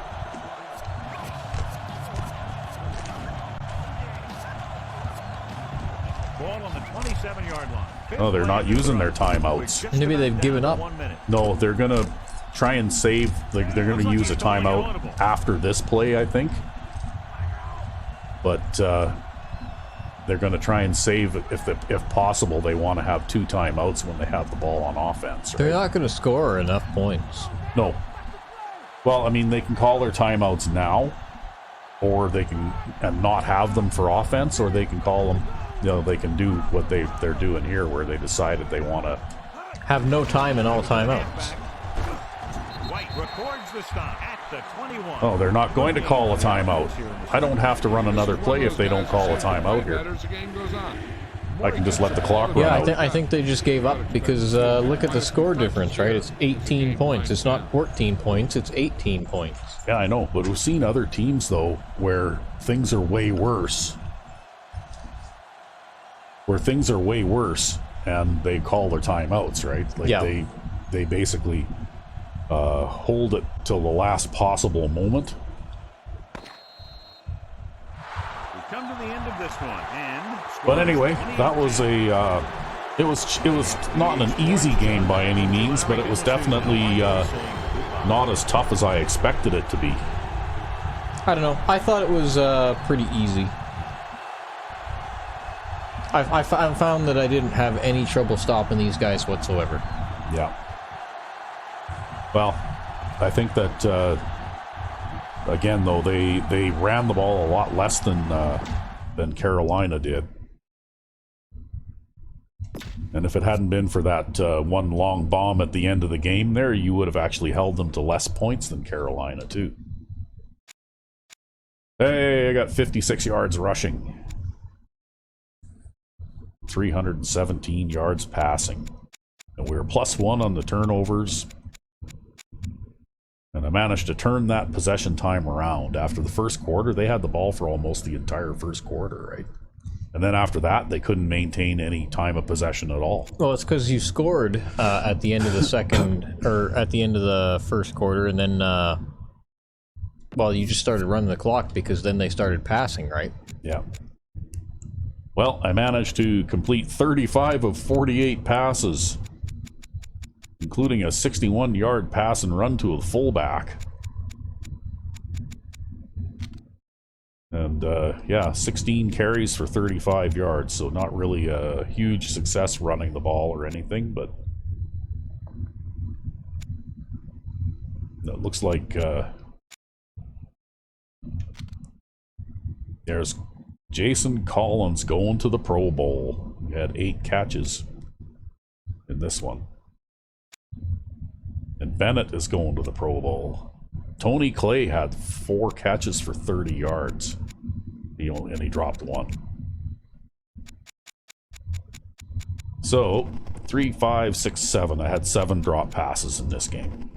Ball on the 27-yard line. Oh, they're not using their timeouts. Maybe they've given up. 1 minute. No, they're going to try and save. They're going to use a timeout after this play, I think. But they're going to try and save, if possible, they want to have 2 timeouts when they have the ball on offense. Right? They're not going to score enough points. No. Well, I mean, they can call their timeouts now, or they can and not have them for offense, or they can call them. You know, they can do what they're doing here, where they decided they want to Have no time in all timeouts. White records the stop at the 21. Oh, they're not going to call a timeout. I don't have to run another play if they don't call a timeout here. As the game goes on. I can just let the clock run Yeah, out. I think they just gave up because look at the score difference, right? It's 18 points. It's not 14 points, it's 18 points. Yeah, I know, but we've seen other teams, though, where things are way worse. And they call their timeouts, right? Like Yeah. they basically hold it till the last possible moment. We come to the end of this one, and But anyway, that was it was not an easy game by any means, but it was definitely not as tough as I expected it to be. I don't know. I thought it was pretty easy. I found that I didn't have any trouble stopping these guys whatsoever. Yeah. Well, I think that again, though, they ran the ball a lot less than Carolina did. And if it hadn't been for that one long bomb at the end of the game there, you would have actually held them to less points than Carolina, too. Hey, I got 56 yards rushing. 317 yards passing. And we were +1 on the turnovers. And I managed to turn that possession time around. After the first quarter, they had the ball for almost the entire first quarter, right? And then after that, they couldn't maintain any time of possession at all. Well, it's because you scored at the end of the second, or at the end of the first quarter, and then, well, you just started running the clock because then they started passing, right? Yeah. Well, I managed to complete 35 of 48 passes, including a 61-yard pass and run to a fullback. And, yeah, 16 carries for 35 yards, so not really a huge success running the ball or anything, but it looks like there's Jason Collins going to the Pro Bowl. He had 8 catches in this one. And Bennett is going to the Pro Bowl. Tony Clay had 4 catches for 30 yards. And he dropped 1. So, 3, 5, 6, 7. I had 7 drop passes in this game.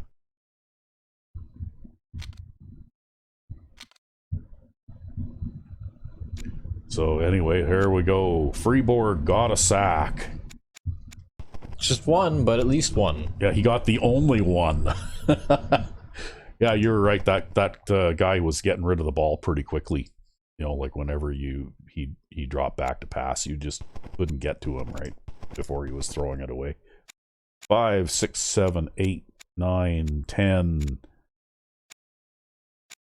So anyway, here we go. Freeborg got a sack. Just one, but at least one. Yeah, he got the only one. Yeah, you're right. That guy was getting rid of the ball pretty quickly. You know, like whenever he dropped back to pass, you just couldn't get to him right before he was throwing it away. 5, 6, 7, 8, 9, 10.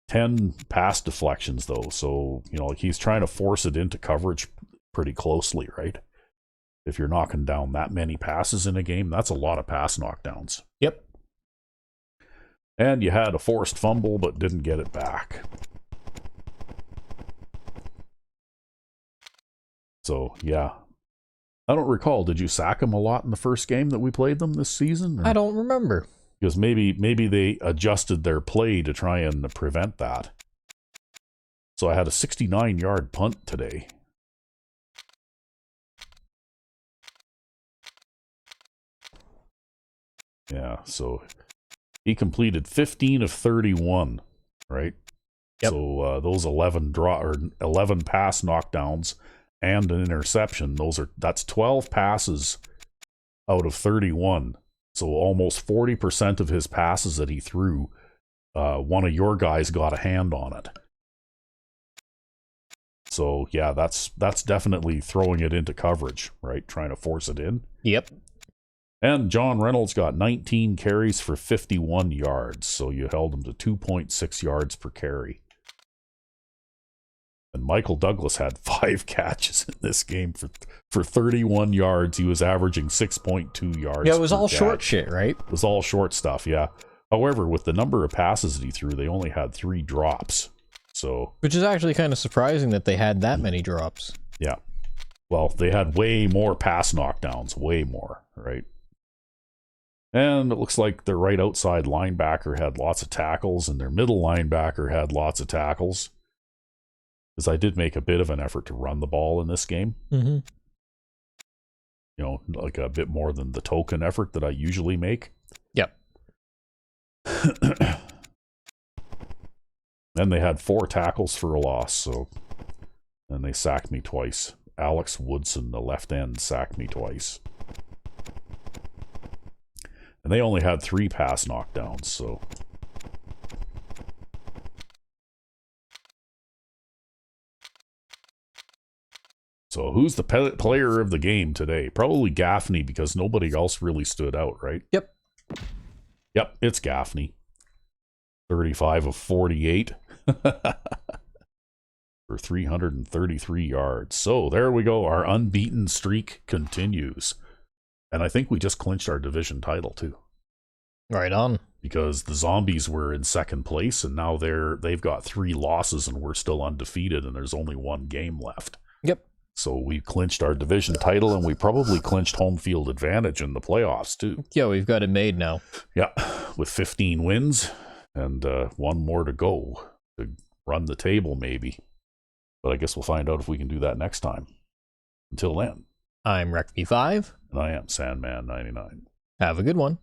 10 pass deflections, though. So, you know, like he's trying to force it into coverage pretty closely, right? If you're knocking down that many passes in a game, that's a lot of pass knockdowns. Yep. And you had a forced fumble, but didn't get it back. So, yeah. I don't recall. Did you sack them a lot in the first game that we played them this season? Or? I don't remember. Because maybe they adjusted their play to try and prevent that. So I had a 69-yard punt today. Yeah, so he completed 15 of 31, right? Yep. So those 11 pass knockdowns and an interception, that's 12 passes out of 31. So almost 40% of his passes that he threw, one of your guys got a hand on it. So yeah, that's definitely throwing it into coverage, right? Trying to force it in. Yep. And John Reynolds got 19 carries for 51 yards. So you held him to 2.6 yards per carry. And Michael Douglas had 5 catches in this game for 31 yards. He was averaging 6.2 yards. Yeah, it was all catch. short shit, right? It was all short stuff, yeah. However, with the number of passes that he threw, they only had 3 drops. So, which is actually kind of surprising that they had that many drops. Yeah. Well, they had way more pass knockdowns, way more, right? And it looks like their right outside linebacker had lots of tackles, and their middle linebacker had lots of tackles. Because I did make a bit of an effort to run the ball in this game. Mm-hmm. You know, like a bit more than the token effort that I usually make. Yep. Then they had 4 tackles for a loss, so... And they sacked me twice. Alex Woodson, the left end, sacked me twice. And they only had 3 pass knockdowns, so... So who's the player of the game today? Probably Gaffney, because nobody else really stood out, right? Yep. Yep, it's Gaffney. 35 of 48. For 333 yards. So there we go. Our unbeaten streak continues. And I think we just clinched our division title too. Right on. Because the Zombies were in second place, and now they've got 3 losses, and we're still undefeated, and there's only 1 game left. Yep. So we clinched our division title, and we probably clinched home field advantage in the playoffs too. Yeah, we've got it made now. Yeah, with 15 wins and 1 more to go to run the table maybe. But I guess we'll find out if we can do that next time. Until then. I'm RecV5. And I am Sandman99. Have a good one.